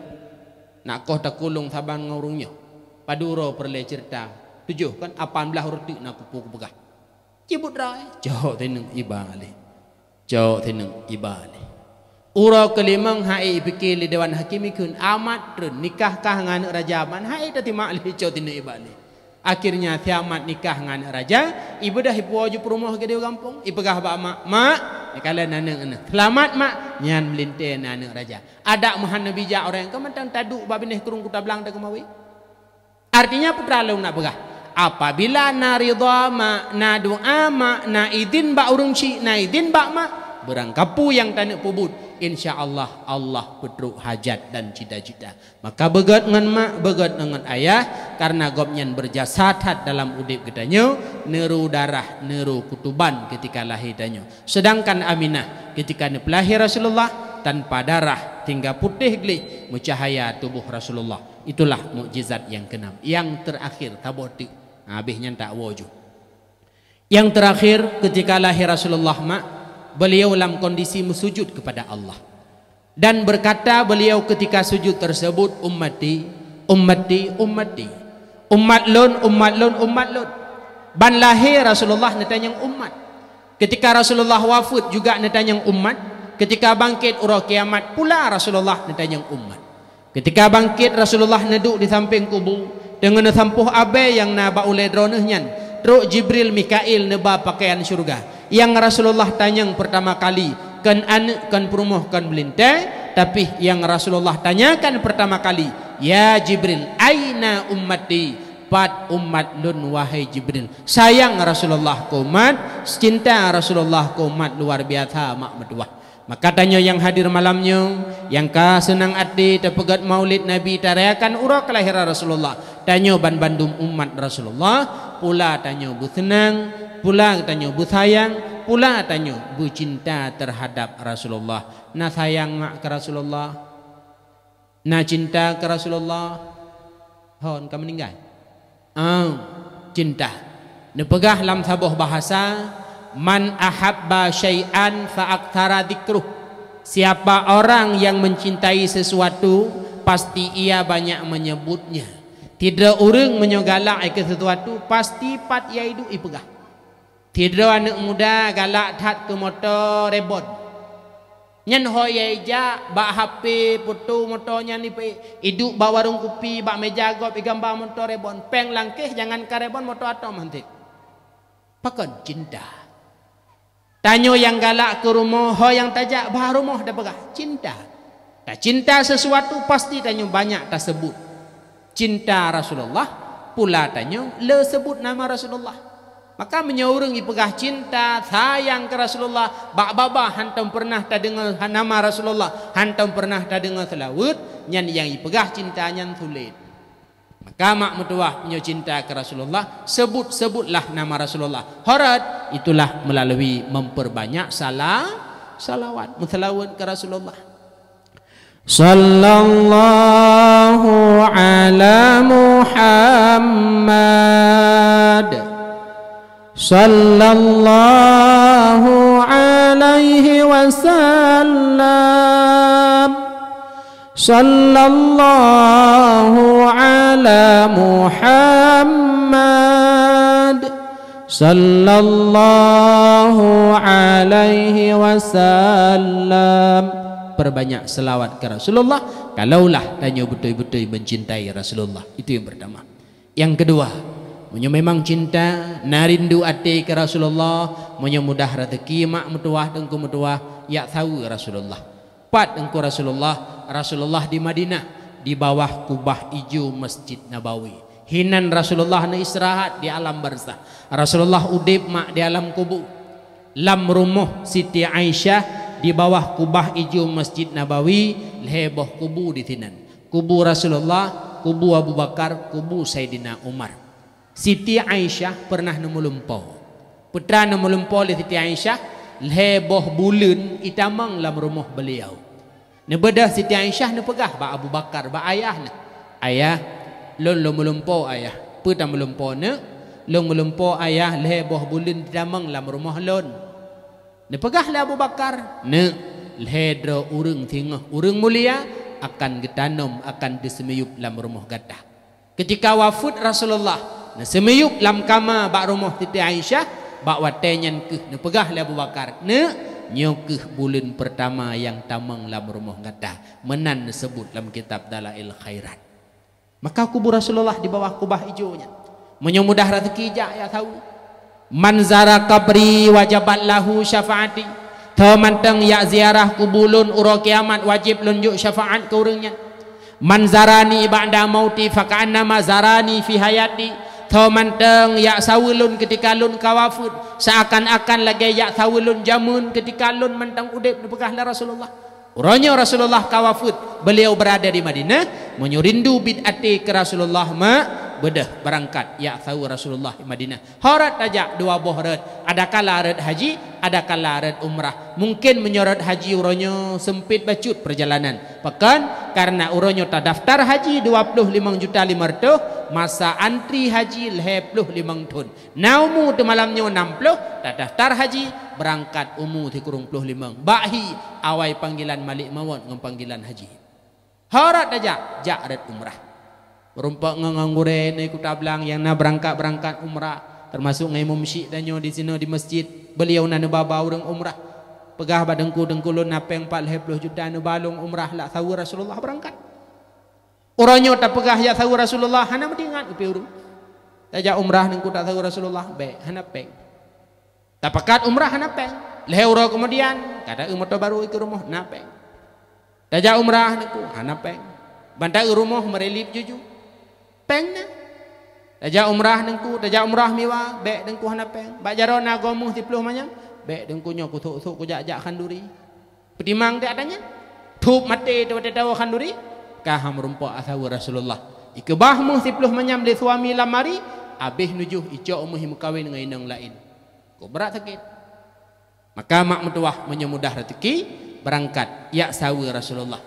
Nak kau tak kulung saban ngurungnya. Padu uro perle cerita. Tujuh kan 18 huruf tu nak kupu pegah. Cibut rai. Jauh tineng ibale. Jauh tineng ibale. Uro kelimang hai fikir le Dewan Hakim ikut amat tren. Nikah kah ngan raja man hai tadi mak le jauh tineng ibale. Akhirnya tiamat nikah dengan raja, ibu dah ibu wajib rumah ke dia kampung, ibu gah bak mak, kalian anak, selamat mak, nyan melintir anak raja. Ada muhan nabi ja orang yang kementang taduk bak binih kurung kuta belang dah kemawi. Artinya putra lu nak begah. Apabila na ridha mak, na doa mak, na idin bak urung ci, na idin bak mak, berangkapu yang tanak pubut. InsyaAllah Allah petruk hajat dan cita-cita. Maka begat dengan mak, begat dengan ayah, karena gopnyan berjasad dalam udip kitanya, neru darah, neru kutuban ketika lahir danyo. Sedangkan Aminah ketika pelahir Rasulullah tanpa darah, tinggal putih gelik, mencahaya tubuh Rasulullah. Itulah mukjizat yang keenam. Yang terakhir taboti, habisnya tak wujud. Yang terakhir ketika lahir Rasulullah mak, beliau dalam kondisi sujud kepada Allah dan berkata beliau ketika sujud tersebut, ummati ummati ummati, umat lun umat lun umat lun. Ban lahir Rasulullah netanyang umat, ketika Rasulullah wafat juga netanyang umat, ketika bangkit ura kiamat pula Rasulullah netanyang umat. Ketika bangkit Rasulullah neduk di samping kubur dengan sampuh abe yang naba oleh dronehnya, truk Jibril Mikail neba pakaian syurga. Yang Rasulullah tanya pertama kali kan anak kan perumuh kan belintai, tapi yang Rasulullah tanyakan pertama kali, ya Jibril aina ummati, pat umat lun wahai Jibril. Sayang Rasulullah ku umat, cinta Rasulullah ku umat luar biasa mak metuah. Maka tanya yang hadir malamnya, yang ka senang hati terpegat maulid Nabi tarayakan urah kelahiran Rasulullah, tanya ban-bandum umat Rasulullah, pula tanya bu senang, pula tanya bu sayang, pula tanya bu cinta terhadap Rasulullah. Na sayang mak ke Rasulullah, na cinta ke Rasulullah. Hon ka meninggal. Cinta. Nepegah dalam sebuah bahasa, man ahabba syai'an fa'akthara dzikruh. Siapa orang yang mencintai sesuatu, pasti ia banyak menyebutnya. Tidak orang menyogalak ke sesuatu, pasti pat ia hidup ipegah. Tidak anak muda galak tat ke motor rebon. Nyan hoye ja bak HP putu motornya ni pe hidup bak warung kopi bak meja gop gambar motor rebon. Peng langkeh jangan ka rebon motor atom mantik. Pakon cinta. Tanyo yang galak ke rumah, ho yang tajak bah rumah dah pegah. Cinta. Tak cinta sesuatu pasti tanyo banyak tak sebut. Cinta Rasulullah pula tanyo le sebut nama Rasulullah. Maka menyaurung ipegah cinta sayang ke Rasulullah. Bak baba hantam pernah tak dengar nama Rasulullah, hantam pernah tak dengar selawat. Nyan yang ipegah cinta nyan sulit. Maka mak metuah punya cinta ke Rasulullah, sebut-sebutlah nama Rasulullah. Horat itulah melalui memperbanyak salawat, selawat ke Rasulullah. Sallallahu ala Muhammad, sallallahu alaihi wasallam, sallallahu ala Muhammad, sallallahu alaihi wasallam. Perbanyak selawat ke Rasulullah kalaulah tanya betul-betul mencintai Rasulullah. Itu yang pertama. Yang kedua, munyo memang cinta narindu ati ke Rasulullah, munyo mudah rezeki mak metuah dengku metuah ya tahu Rasulullah. Pat engku Rasulullah di Madinah di bawah kubah hijau Masjid Nabawi. Hinan Rasulullah na istirahat di alam barzah. Rasulullah udip mak di alam kubur. Lam rumah Siti Aisyah di bawah kubah hijau Masjid Nabawi, leboh kubur di tinan. Kubur Rasulullah, kubur Abu Bakar, kubur Sayyidina Umar. Siti Aisyah pernah nemulumpau. Putra nemulumpau di Siti Aisyah, leboh bulan itamang lam rumah beliau. Nebedah Siti Aisyah nepegah ba Abu Bakar ba ayah na. Ayah lon lo melumpau ayah. Apa tak melumpo ne? Long melumpo ayah leh boh bulun damang lam rumah lon. Ne pegahlah Abu Bakar. Ne leh dro urang tingah, urang mulia akan getanam, akan disemiyup lam rumah gadah. Ketika wafat Rasulullah, ne semiyup lam kama bak rumah Siti Aisyah, bak watenyan ke ne pegahlah Abu Bakar. Ne nyokeh bulan pertama yang tamang lam rumah gadah. Menan disebut dalam kitab Dalail Khairat. Maka kubur Rasulullah di bawah kubah hijaunya. Menyemudah rezeki ya tahu. Manzara kabri wajabat lahu syafaati. Temantang ya ziarah kubulun uro kiamat wajib lunjuk syafaat ke orangnya. Manzarani ba'da mauti faka'annama zarani fi hayati. Temantang ya sawulun ketika lun kawafud seakan-akan lagi ya sawulun jamun ketika lun mentang udip dipegahlah Rasulullah. Uranya Rasulullah kawafud, beliau berada di Madinah, menyurindu bid'ati ke Rasulullah bedah berangkat ya tahu Rasulullah di Madinah. Harat aja dua boh red, ada kala red haji, ada kala red umrah. Mungkin menyorot haji uronyo sempit bacut perjalanan. Pekan karena uronyo tak daftar haji 25.500.000, masa antri haji 25 tahun. Naumu tu malamnya 60 tak daftar haji, berangkat umur 35. Bahi awai panggilan Malik Mawon dengan panggilan haji. Harat aja jak red umrah. Berumpak ngangguren ikut tablang yang na berangkat umrah, termasuk ngai mumsyik danyo di sini di masjid. Beliau na baba urang umrah. Pegah badengku dengkulun napeng 40 juta nu balung umrah lah tahu Rasulullah berangkat. Uranyo tak pegah ya tahu Rasulullah hana mendingan upi urang. Tajak umrah dengku tak tahu Rasulullah be hana peng. Tapakat umrah hana peng. Leh uro kemudian kada motor baru ikut rumah napeng. Tajak umrah dengku hana peng. Bantai rumah merelip juju. Peng na. Tajak umrah dengku, tajak umrah miwa, bek dengku hana peng. Bak jaron agomuh 10 manyam, bek dengku nyo kutuk-kutuk ku jak-jak khanduri. Pedimang dia adanya. Tup mati tu tahu khanduri. Kaham rumpok asawu Rasulullah. Ikebahmu 10 manyam li suami lamari, abih nujuh icok umuh mukawin dengan inang lain. Ku berat sakit. Maka mak mentuah menyemudah rezeki berangkat ya sawu Rasulullah.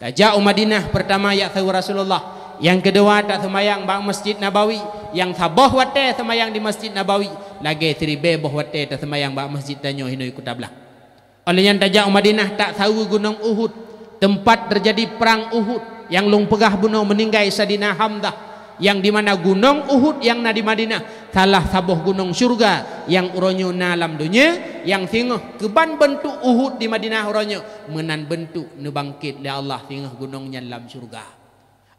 Tajak Madinah pertama ya sawu Rasulullah. Yang kedua tak semayang bang Masjid Nabawi. Yang sabah wate semayang di Masjid Nabawi. Lagi seribe boh wate tak semayang bang Masjid Tanyo Hinoi Kutablah. Oleh yang tajak Madinah tak tahu gunung Uhud, tempat terjadi perang Uhud yang lung pegah bunuh meninggai Sadina Hamzah, yang di mana gunung Uhud yang na di Madinah salah sabuh gunung surga yang uronyo na alam dunia, yang tingah keban bentuk Uhud di Madinah uronyo menan bentuk nu bangkit li Allah tingah gunungnya dalam surga.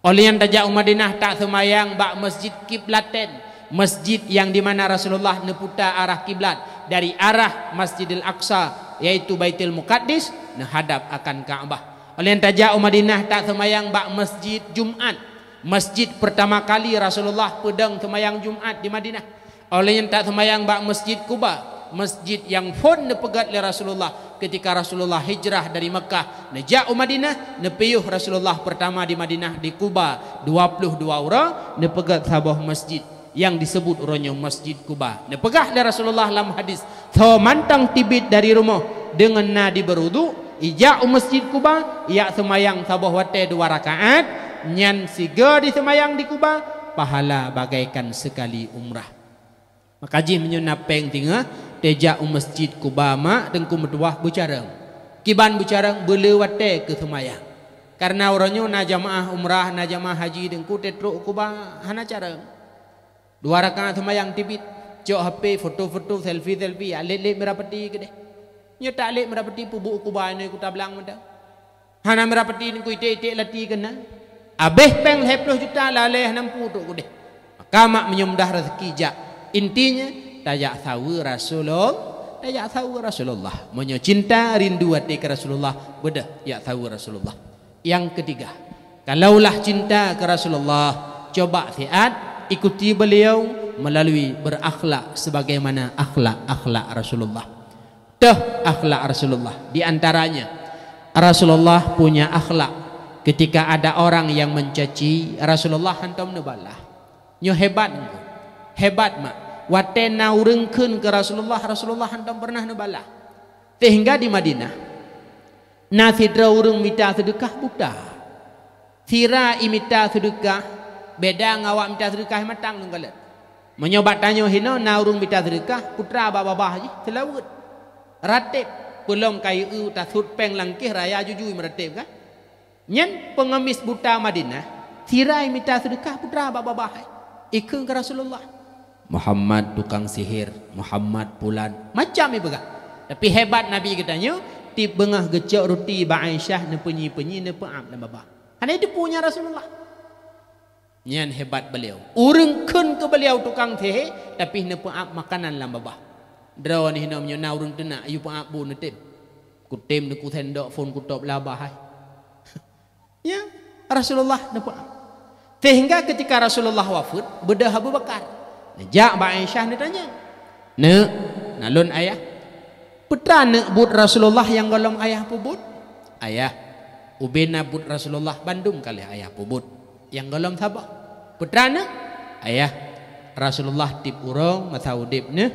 Oleh yang tajak Madinah tak semayang bak masjid kiblaten, masjid yang di mana Rasulullah neputa arah kiblat dari arah Masjidil Aqsa yaitu Baitul Muqaddis menghadap akan Ka'bah. Oleh yang tajak Madinah tak semayang bak masjid Jumat, masjid pertama kali Rasulullah pedang semayang Jumat di Madinah. Oleh yang tak semayang bak masjid Kuba, masjid yang pun nepegat oleh Rasulullah ketika Rasulullah hijrah dari Mekah nejak Madinah, nepeyuh Rasulullah pertama di Madinah di Kuba 22 orang nepegat sabah masjid yang disebut orangnya Masjid Kuba. Nepegah oleh Rasulullah dalam hadis, so mantang tibit dari rumah dengan nadi berudu ijak Masjid Kuba ia semayang sabah wate 2 rakaat nyan siga di semayang di Kuba pahala bagaikan sekali umrah. Maka ji menyunapeng tinggal tejak Masjid Kuba mak dengku meduah bucarang kiban bucarang belewate ke semayang karena orangnya na jamaah umrah na jamaah haji dengku tetruk Kuba hana carang 2 rakaat semayang tibit cok HP foto-foto selfie alit-lit merapati ke deh nya tak alit merapati pubuk Kuba ni ku tablang menda hana merapati ni ku itik-itik lati kena abeh peng 10 juta laleh 60 tuk ku deh maka mak menyemdah rezeki jak intinya tajak tahu Rasulullah, tajak tahu Rasulullah, menyo cinta rindu hati ke Rasulullah, bedah ya tahu Rasulullah. Yang ketiga, kalaulah cinta ke Rasulullah, coba fiat ikuti beliau melalui berakhlak sebagaimana akhlak Rasulullah. Akhlak Rasulullah di antaranya Rasulullah punya akhlak ketika ada orang yang mencaci Rasulullah hantam nebalah. Nyo hebat mak. Watena urengkeun ke Rasulullah hantam pernah nebala. Sehingga di Madinah nasidra urang minta sedekah buta. Sira imita sedekah beda ngawak minta sedekah matang nang galet menyobat tanya hina na urung minta sedekah putra babah je selawut ratib pelong kayu ta sut peng langkih raya jujui meratib kan nyen pengemis buta Madinah tirai minta sedekah putra babah ikeng ke Rasulullah Muhammad tukang sihir Muhammad pulan macam ni begak tapi hebat Nabi katanya ti bengah gecok roti ba Aisyah ne penyi-penyi ne peam dan babah hanya itu punya Rasulullah nyan hebat beliau urang keun ke beliau tukang teh tapi ne peam makanan lam babah draw ni hina menyona urang tenak ayu peam bu ne tem ku tem ne ku tendok phone ku top labah hai ya Rasulullah ne peam sehingga ketika Rasulullah wafat bedah Abu Bakar nejak ba Aisyah ne tanya ne nalun ayah putra ne but Rasulullah yang golong ayah pubut ayah ubena but Rasulullah Bandung kali ayah pubut yang golong sabah putra ne ayah Rasulullah tip urang masa udip ne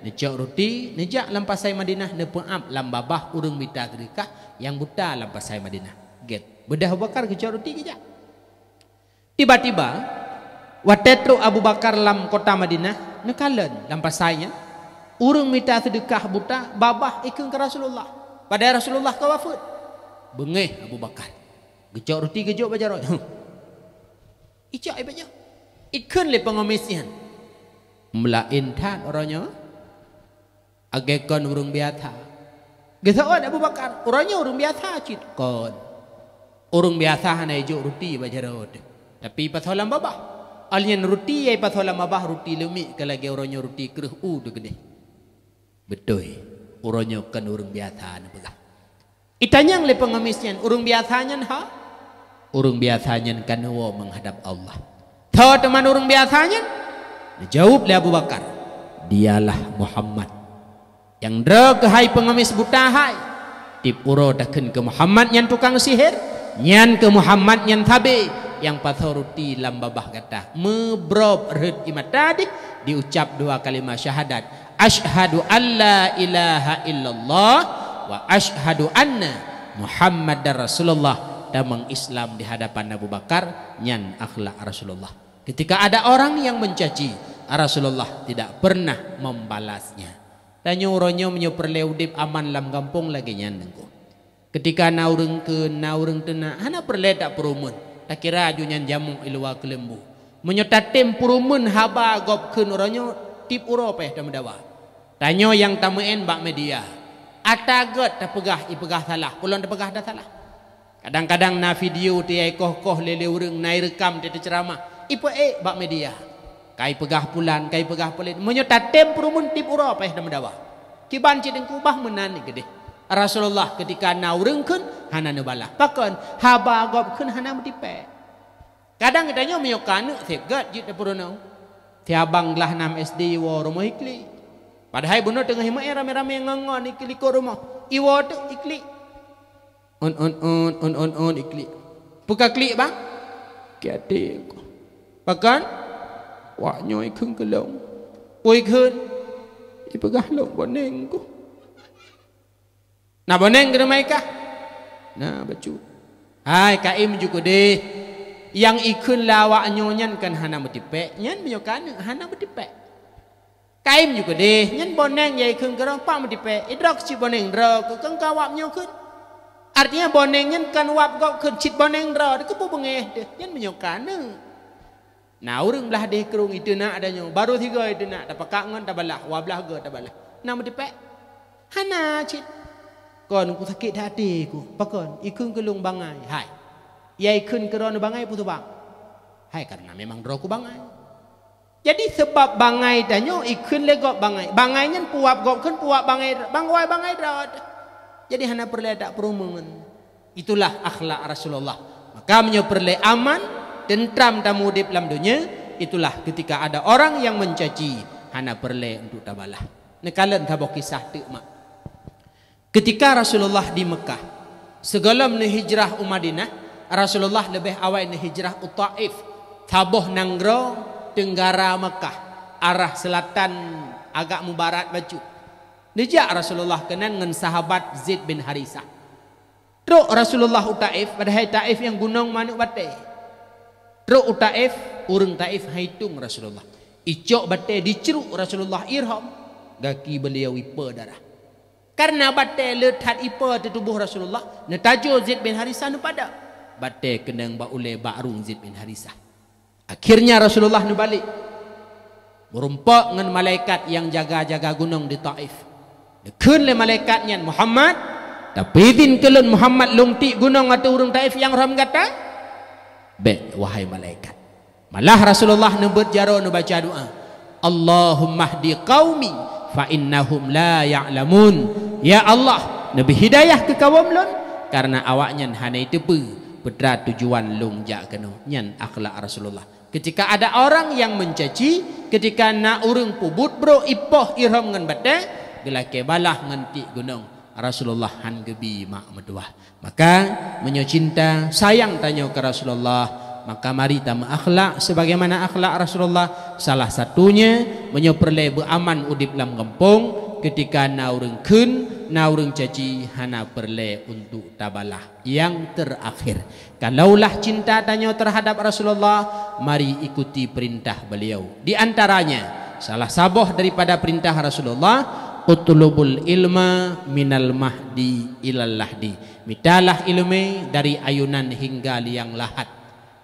nejak roti nejak lampasai Madinah ne peam lam babah urang minta sedekah yang buta lampasai Madinah get bedah Abu Bakar kejak roti kejak tiba-tiba watetro Abu Bakar lam kota Madinah ne kalen lampasainya urang minta sedekah buta babah ikeng ke Rasulullah pada Rasulullah ke wafat bengeh Abu Bakar kejak roti kejak bajaroi icak ibaja ikun le pengomisian melain tan orangnya agakon urung biasa gesaon Abu Bakar orangnya urung biasa cit kon urung biasa hana ijo roti bajarot tapi patholam babah alien roti ai patholam babah roti lemi kalagi orangnya roti kreh de gede betul orangnya kan urung biasa na pula itanyang le pengomisian urung biasanya ha urang biasanya kan wa menghadap Allah. Tahu teman urang biasanya? Dijawab oleh Abu Bakar. Dialah Muhammad. Yang dra ke hai pengemis buta hai. Tip uro daken ke Muhammad yang tukang sihir, nyan ke Muhammad yang tabe yang pathoruti lam babah kata mebrob red imat tadi diucap dua kalimat syahadat. Asyhadu alla ilaha illallah wa asyhadu anna Muhammadar Rasulullah damang Islam di hadapan Abu Bakar nyan akhlak Rasulullah ketika ada orang yang mencaci Rasulullah tidak pernah membalasnya tanya uronyo menyoperleudip aman lam kampung lagi nyan nengko ketika naureng ke naureng tena hana perle tak perumun tak kira aju nyan jamu ilwa kelembu menyotatem perumun haba gop ke uronyo tip uro peh damedawa tanya yang tamen bak media atagot tak pegah ipegah salah pulon tak pegah dah salah kadang-kadang na video ti ai koh-koh lele urang nai rekam ti ceramah ipo bak media kai pegah pulan kai pegah pelit menyo tatem perumun tip ura peh dam dawa kiban ci deng kubah menan ni gede Rasulullah ketika na urang keun hana ne balah pakon haba gop keun hana metipe kadang katanya menyo kana segat jit purono ti abang lah 6 SD wo rumah ikli padahal bener tengah hima rame-rame ngongon ikli ko rumah iwo tu ikli on ikli buka klik bang kiate ko pakan wak nyoy khung kelong oi khun ipegah long boneng ko na boneng ke mai ka na bacu hai kaim juga deh yang ikun lawak nyonyan kan hana metipe nyan menyokan hana metipe kaim juga deh nyan boneng yai khung kerong pa metipe idrak ci boneng dra ko kang kawap nyokun artinya bonengnya kan wap kok kecit boneng dra ke pu bengeh deh nyen menyokan nah urang belah deh kerung itu nak adanya baru 3 itu nak dapat kangen tak balah wablah ge tak balah nama dipek hana cit kon ku sakit hati ku pakon ikun kelung bangai hai yai kun kerana bangai putu bang hai karena memang dra ku bangai jadi sebab bangai danyo ikun legok bangai bangainya puap gok kun puap bangai bangwai bangai dra jadi hana perle tak perumungan itulah akhlak Rasulullah maka menyo perle aman tentram tamu di dalam dunia itulah ketika ada orang yang mencaci hana perle untuk tabalah nekalan tabok kisah tu mak ketika Rasulullah di Mekah sebelum ni hijrah Madinah Rasulullah lebih awal ni hijrah Taif taboh nanggro tenggara Mekah arah selatan agak mubarat baju Dijak Rasulullah kenan dengan sahabat Zaid bin Harisah. Truk Rasulullah Taif, padahal Taif yang gunung manuk batai. Truk Taif urang Taif haitung Rasulullah. Icok batai diceruk Rasulullah irham. Gaki beliau ipa darah. Karena batai letat ipa di tubuh Rasulullah. Netajo Zaid bin Harisah nu pada. Batai kenang ba ule ba'rung Zaid bin Harisah. Akhirnya Rasulullah nu balik. Berumpak dengan malaikat yang jaga-jaga gunung di Taif. Dekun le malaikatnya Muhammad. Tapi din kelun Muhammad lungti gunung atau urang Taif yang ram kata. Be wahai malaikat. Malah Rasulullah nebut jaro nu baca doa. Allahumma hdi qaumi fa innahum la ya'lamun. Ya Allah, nabi hidayah ke kaum lun karena awaknya hanai tepe pedra tujuan lung jak keno nyan akhlak Rasulullah. Ketika ada orang yang mencaci, ketika nak urang pubut bro ipoh irham ngan bate, gelake balah nganti gunung. Rasulullah han gebi mak meduah. Maka menyo cinta sayang tanyo ke Rasulullah. Maka mari tama akhlak sebagaimana akhlak Rasulullah. Salah satunya menyo perle beraman udip lam kampung ketika naureng kun naureng caci hana perle untuk tabalah yang terakhir. Kalaulah cinta tanyo terhadap Rasulullah, mari ikuti perintah beliau. Di antaranya salah saboh daripada perintah Rasulullah, utlubul ilma minal mahdi ilal lahdi. Mitalah ilmu dari ayunan hingga liang lahat.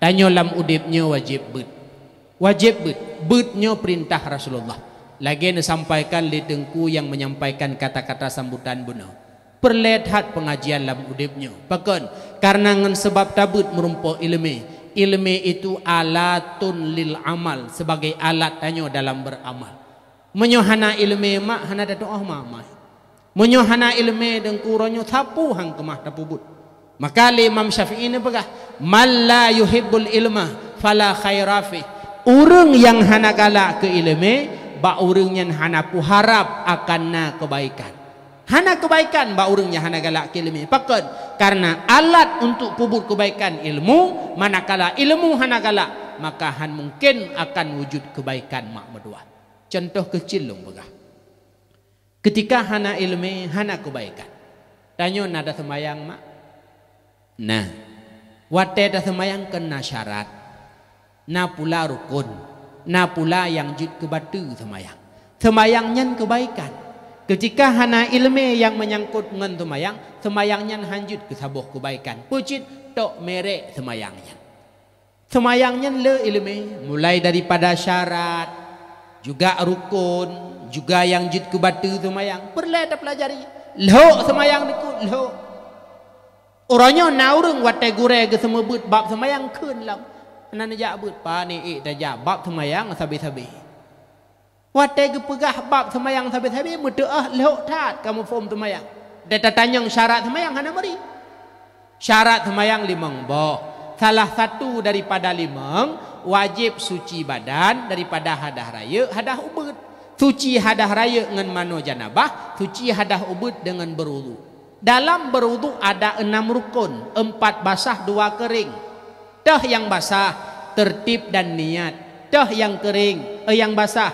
Tanyo lam udipnya wajib bet. Wajib bet. Betnya perintah Rasulullah. Lagi disampaikan li tengku yang menyampaikan kata-kata sambutan bunuh. Perlihat pengajian lam udipnya. Bahkan karena ngan sebab tabut merumpuk ilmu. Ilmu itu alatun lil amal. Sebagai alat tanyo dalam beramal. Menyohana ilmu mak hana da doa mak. Menyohana ilmu dengku ronyo tapu hang kemah tapu but. Maka Imam Syafi'i ini begah, man la yuhibbul ilma fala khaira fi. Urang yang hana galak ke ilmu, ba urang yang hana pu harap akan na kebaikan. Hana kebaikan ba urang yang hana galak ke ilmu. Pakon karena alat untuk kubur kebaikan ilmu, manakala ilmu hana galak, maka han mungkin akan wujud kebaikan mak medua. Contoh kecil long begah. Ketika hana ilmu, hana kebaikan. Tanyo nada semayang mak. Nah, wate dah semayang kena syarat. Na pula rukun. Na pula yang jud kebatu semayang. Semayangnya kebaikan. Ketika hana ilmu yang menyangkut dengan semayang, semayangnya hanjut ke sabuh kebaikan. Pucit tok merek semayangnya. Semayangnya le ilmu, mulai daripada syarat, juga rukun, juga yang jud kebatu semayang. Perlu dah pelajari. Lo semayang dikut lo. Orangnya naurung watai gure ke semua but bab semayang kun lam. Nana jak but pa ni dah jak bab semayang sabi-sabi. Watai ke pegah bab semayang sabi-sabi mudah lehok tat kamu form semayang. Dia tanya syarat semayang hana mari. Syarat semayang limang boh. Salah satu daripada limang wajib suci badan daripada hadah raya, hadah ubud. Suci hadah raya dengan mano janabah, suci hadah ubud dengan berwudu. Dalam berwudu ada 6 rukun, 4 basah 2 kering. Dah yang basah tertib dan niat. Dah yang kering, yang basah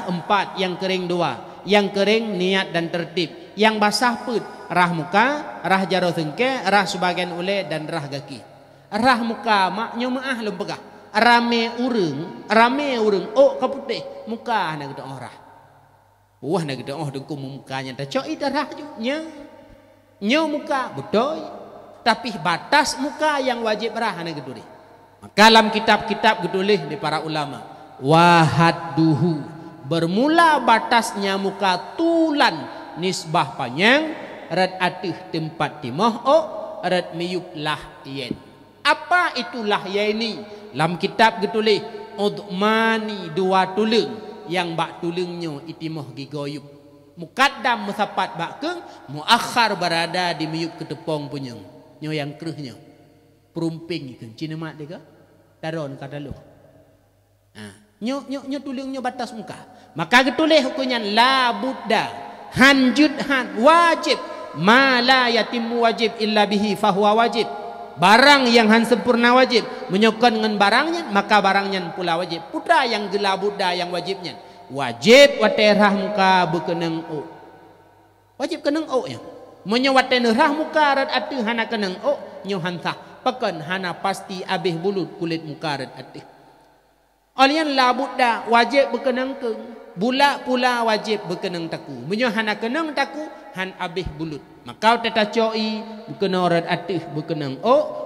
4, yang kering 2. Yang kering niat dan tertib. Yang basah put rah muka, rah jaro sengke, rah sebagian ule dan rah gaki. Rah muka maknya maah lum pegah. Rame urung, oh kaputih muka nak kita orang. Wah nak kita dengku mukanya tak cok darah nya. Nyo muka betul, tapi batas muka yang wajib rah nak geduli. Maka dalam kitab-kitab gedulih di para ulama, wahadduhu bermula batasnya muka tulan nisbah panjang rad atih tempat timah rad miyup lah yen. Apa itulah ya ini? Dalam kitab gedulih udmani 2 tulung yang bak tulungnya itimah gigoyup. Mukaddam musapat bakeng, muakhar berada di miyup ketepong punya. Nyo yang kerehnya. Perumping ikan. Cina mak dia ke? Taron kata lu. Nyo tulungnya batas muka. Maka ketulih hukumnya la budda. Hanjud han wajib. Ma la yatimu wajib illa bihi fahuwa wajib. Barang yang han sempurna wajib. Menyokon dengan barangnya, maka barangnya pula wajib. Putra yang gela budda yang wajibnya. Wajib waterah muka berkenang o. Wajib kenang o ya. Menyo waterah muka rad atu hana kenang o nyo hantah. Pakan hana pasti abih bulut kulit muka rad atu. Olian labudda wajib berkenang keng. Bulak pula wajib berkenang taku. Menyo hana kenang taku han abih bulut. Makau teta coi berkenang rad atih berkenang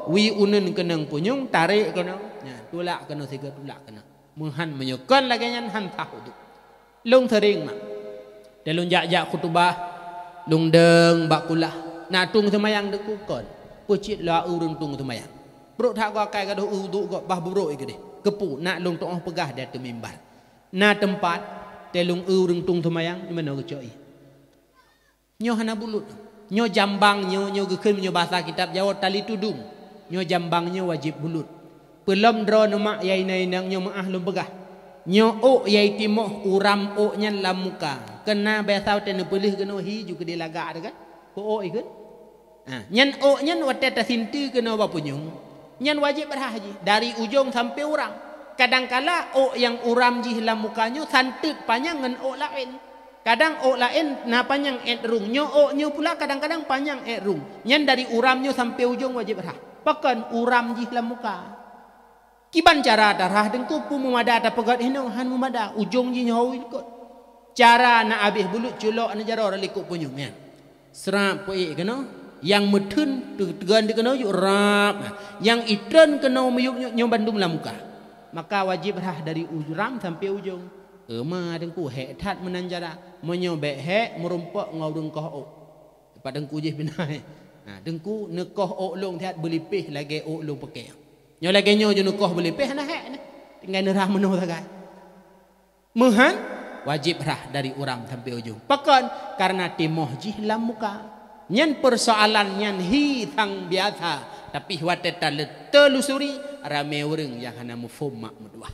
wi unun kenang punyung tarik kenang. Ya, tulak kenang siga tulak kenang. Menghan menyokon lagi nyan han tahu tu. Lung sering mak. Dalung jak khutbah lung deng bak kulah. Nak tung semayang deku kon. Pucit la urung tung semayang. Bro tak kau kai gaduh uduk kau bah bro ikut deh. Kepu nak lung toh pegah dia tu mimbar. Na tempat telung urung tung semayang di mana kecoi. Nyo hana bulut. Nyo jambang nyo gekeun nyo bahasa kitab Jawa tali tudung. Nyo jambang nyo wajib bulut. Pelom dro nama yai nai nang nyo maah lum pegah. Nyo yai timoh uram nyan lam muka. Kena biasa tenu pelih kena hiju ke dilaga ada kan? Ko ikut. Nyan nyan watet tasinti kena apa punyung. Nyan wajib berhaji dari ujung sampai urang. Kadangkala yang uram ji dalam mukanya santet panjang ngan lain. Kadang lain na panjang rung. Nyo pula kadang-kadang panjang rung. Nyan dari uramnya sampai ujung wajib berhah. Pakan uram ji dalam muka. Kiban cara darah dengku pu mumada ta pegat hino han mumada ujung ji nyawi ikut. Cara na abih bulut culok na jaro likut punyung nyan. Serap pui kena. Yang medun tegan di kena yuk rap, yang itren kena meyuk nyo Bandung lah muka. Maka wajib rah dari uram sampai ujung. Ma dengku hek tat menanjara menyo bek hek merumpok ngau dengkoh ok. Pada dengku je binai. Dengku nekoh ok long tiat belipih lagi ok long pakai. Nyo lagi nyo je nekoh belipih na hek ni. Tinggal nerah menoh sagai. Mehan wajib rah dari uram sampai ujung. Pakan karena timoh jih lam muka. Nyan persoalan nyan hitang biasa tapi wateta telusuri rame orang yang hana mufhum mak medua.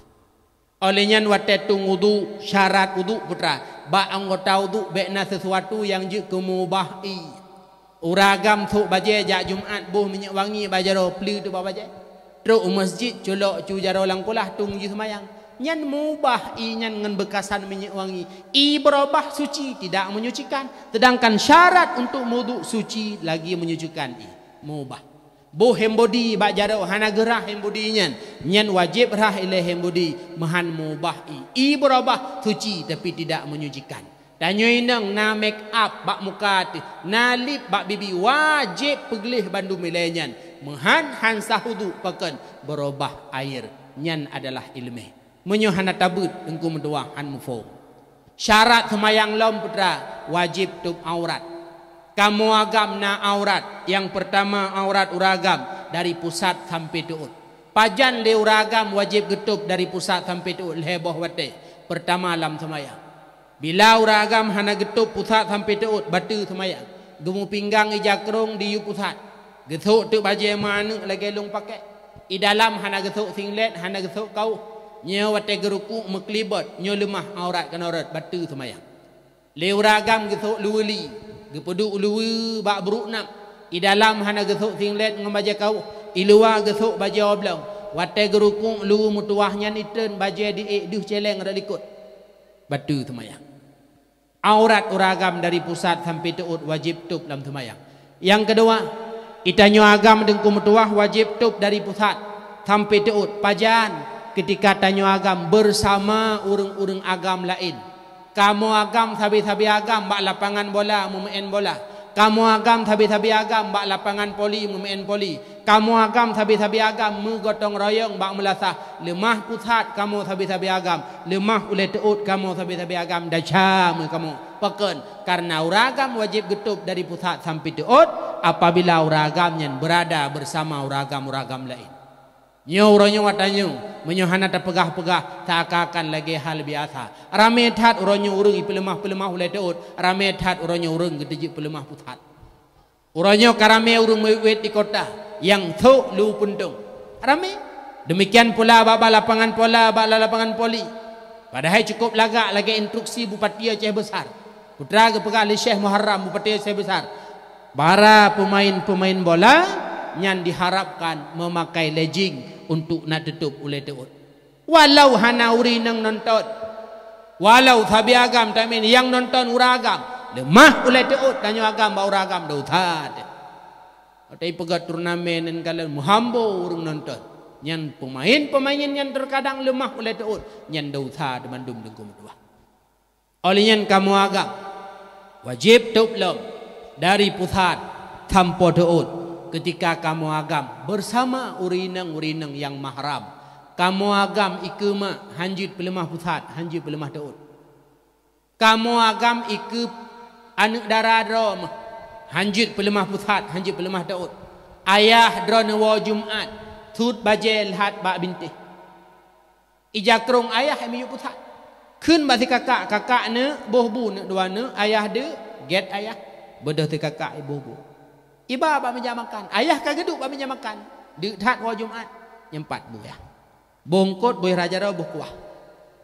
Oleh nyan watetung wudu syarat wudu putra ba anggota wudu bekna sesuatu yang je kemubahi. Uragam thuk baje jak Jumaat buh minyak wangi bajaro pli tu baje. Teruk masjid colok cu jaro langkulah tung ji semayang. Nyan mubah nyan ngan bekasan minyak wangi berubah suci tidak menyucikan, sedangkan syarat untuk wudu suci lagi menyucikan mubah. Bo hembodi bak jaro hana gerah hembodi nyan wajib rah ile hembodi mahan mubah berubah suci tapi tidak menyucikan. Dan nyoinang na make up bak muka na lip bak bibi wajib pegelih bandu milenyan mahan hansah wudu pakan berubah air nyan adalah ilmu. Menyohana tabut engkau mendua han mufo. Syarat semayang lom putra wajib tutup aurat. Kamu agam na aurat. Yang pertama aurat uragam dari pusat sampai tuut. Pajan le uragam wajib getup dari pusat sampai tuut leboh wate. Pertama lam semayang. Bila uragam hana getup pusat sampai tuut batu semayang. Gemu pinggang ijakrong di pusat. Gesuk tu baju mana lagi long pakai. I dalam hana gesuk singlet hana gesuk kau. Nyo wate geruku meklibot nyo lemah aurat kan aurat batu semayang. Leuragam gesuk luweli gepedu luwe bak buruk nak. I dalam hana gesuk singlet ngam baje kau. I luar gesuk baje oblong. Wate geruku luwe mutuahnya niten baje di duh celeng relikut. Batu semayang. Aurat uragam dari pusat sampai tuut wajib tutup dalam semayang. Yang kedua, itanyo agam dengku mutuah wajib tutup dari pusat sampai tuut pajan. Ketika tanyo agam bersama urang-urang agam lain. Kamu agam sabi-sabi agam bak lapangan bola mumain bola. Kamu agam sabi-sabi agam bak lapangan poli mumain poli. Kamu agam sabi-sabi agam menggotong royong bak melasah. Lemah pusat kamu sabi-sabi agam. Lemah oleh teut kamu sabi-sabi agam daca kamu. Paken karena uragam wajib getup dari pusat sampai teut apabila uragamnya berada bersama uragam-uragam lain. Nyo uronyo watanyo menyohana ta pegah-pegah seakan lagi hal biasa. Rame tat uronyo urung pelemah-pelemah ulai teut. Rame tat uronyo urung gedejik pelemah pusat. Uronyo karame urung mewet di kota yang thuk lu puntung. Rame. Demikian pula bak lapangan pola, bak lapangan poli. Padahal cukup lagak lagi instruksi Bupati Aceh Besar. Putra ke pegah Syekh Muharram Bupati Aceh Besar. Para pemain-pemain bola yang diharapkan memakai legging untuk nak tutup oleh teut. Walau hana uri nang nonton. Walau sabi agam tamin yang nonton uragam. Lemah oleh teut tanyo agam ba uragam do tad. Atai pegat turnamen kalian muhambo urung nonton. Nyan pemain yang terkadang lemah oleh teut. Nyan dausa demandum dengkum dua. Oleh nyan kamu agak wajib tublom dari pusat tanpa teut. Ketika kamu agam bersama urinang yang mahram. Kamu agam ikuma hanjit pelemah pusat, hanjit pelemah teut. Kamu agam ikut anak darah drom hanjit pelemah pusat, hanjit pelemah teut. Ayah drone wa Jumat tut bajel hat bak bintih. Ijakrong ayah emi pusat. Kun basi kakak ne boh bu ne dua ne ayah de get ayah bedah te kakak ibu bu. Iba bak meja makan, ayah kageduk bak meja makan. De hat wa Jumat nyempat bu ya. Bongkot boy raja ro boh kuah.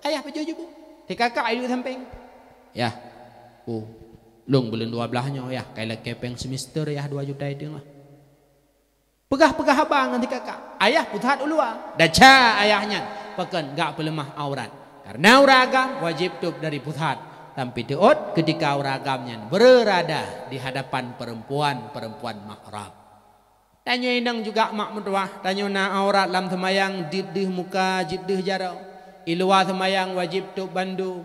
Ayah pejojo bu. Te kakak idu samping. Ya. Bu. Long bulan 12-nya ya, kaila kepeng semester ya 2 juta itu lah. Pegah-pegah abang nanti kakak. Ayah putat ulua. Daca ayahnya. Pakan gak pelemah aurat. Karena uragam wajib tup dari putat. Tapi teot ketika uragamnya berada di hadapan perempuan mahram. Tanya indang juga mak mentua. Tanya na aurat lam semayang jidih muka jidih jarau. Ilua semayang wajib tup bandung.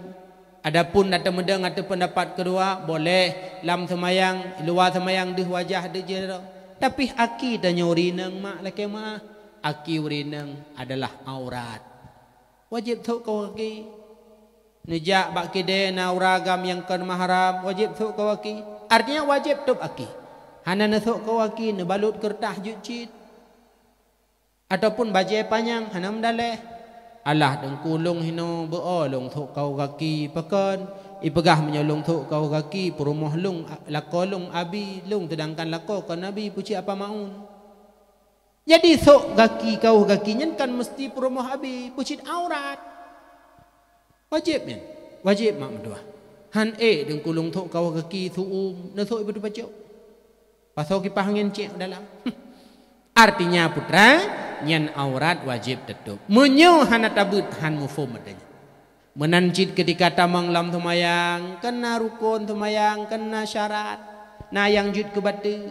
Adapun ada mendeng ada pendapat kedua boleh lam semayang luar semayang deh wajah deh jerau. Tapi aki tanya urinang mak laki mak aki urinang adalah aurat. Wajib tu kau aki. Nejak bak kide na uragam yang kan mahram wajib tu kau aki. Artinya wajib tu aki. Hana na tu kau aki ne balut kertas jucit. Ataupun bajai panjang hana mendaleh. Allah dan kulung hino beolong thuk kau kaki pakan ipegah menyolong thuk kau kaki perumah lung lakolung abi lung sedangkan lako kan nabi puji apa maun. Jadi thuk kaki kau kakinya kan mesti perumah abi puji aurat. Wajib men. Wajib mak mendua. Han dan kulung thuk kau kaki thuum na thuk ibu baju. Pasau kipah ngin cek dalam. Artinya putra nyan aurat wajib tetup. Menyo hana tabut han mufum adanya. Menanjit ketika tamang lam tumayang kena rukun tumayang kena syarat. Na yang jut ke batu.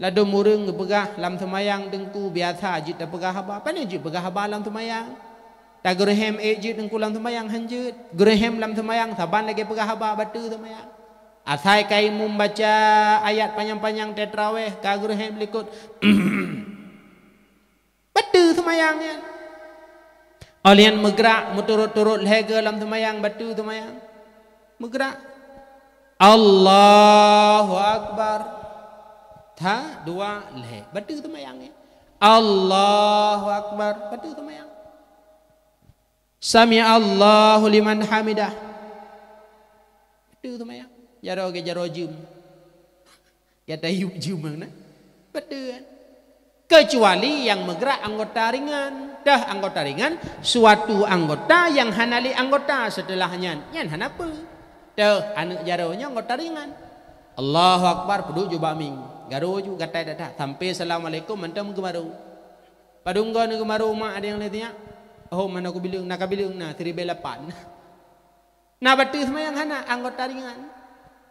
Lado murung pegah lam tumayang dengku biasa jut dah pegah haba. Apa ni jut pegah haba lam tumayang? Ta gerehem jut dengku lam tumayang hanjut. Gerehem lam tumayang saban lagi pegah haba batu tumayang. Asai kai membaca ayat panjang-panjang tetraweh ka gerehem likut. Batu semayangnya. Olian megrak muturut-turut lega dalam semayang batu semayang. Megrak. Allahu Akbar. Ta dua leh batu semayangnya. Allahu Akbar batu semayang. Sami Allahu liman hamidah. Batu semayang. Jaro ke jaro jum. Ya tayub jum mana? Batu kan. Kecuali yang megrak anggota ringan. Dah anggota ringan suatu anggota yang hanali anggota setelahnya. Yan hanapa? Dah anak jaronya anggota ringan. Allahu Akbar peduk juga ming. Garu juga kata dah sampai assalamualaikum mantam gemaru. Padunggo ni gemaru mak ada yang lihatnya. Oh mana aku bilang nak bilang na 38. Nah batu semayang hana anggota ringan.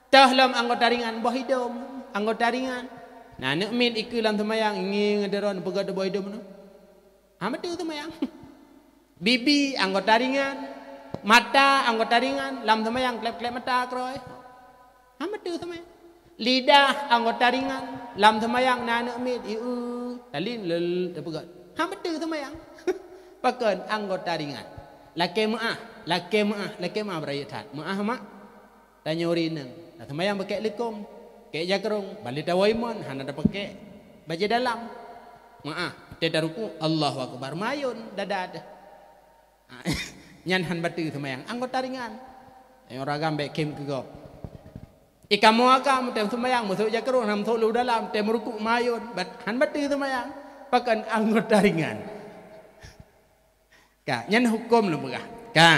Dah lam anggota ringan boh hidung anggota ringan. Nah, nak min ikulan semayang ingin ngederon pegada boy dom no. Amat tu semayang. Bibi anggota ringan, mata anggota ringan, lam semayang klep-klep mata kroy. Amat tu semayang. Lidah anggota ringan, lam semayang na nak min talin lel pegad. Amat tu semayang. Pakan anggota ringan. Laki maah berayat hat. Maah mak tanya urinang. Nah, semayang pakai likum. Kek jakrong balik tawaiman hana ada pakai baju dalam. Maaf, tidak ruku Allahu Akbar mayun dada. Nyan han batu semayang anggota ringan. Yang ragam baik kem ke gop. Ikamu agam tem semayang masuk jakrong ham tholu dalam tem ruku mayun han batu semayang pakan anggota ringan. Ka nyan hukum lu begah. Ka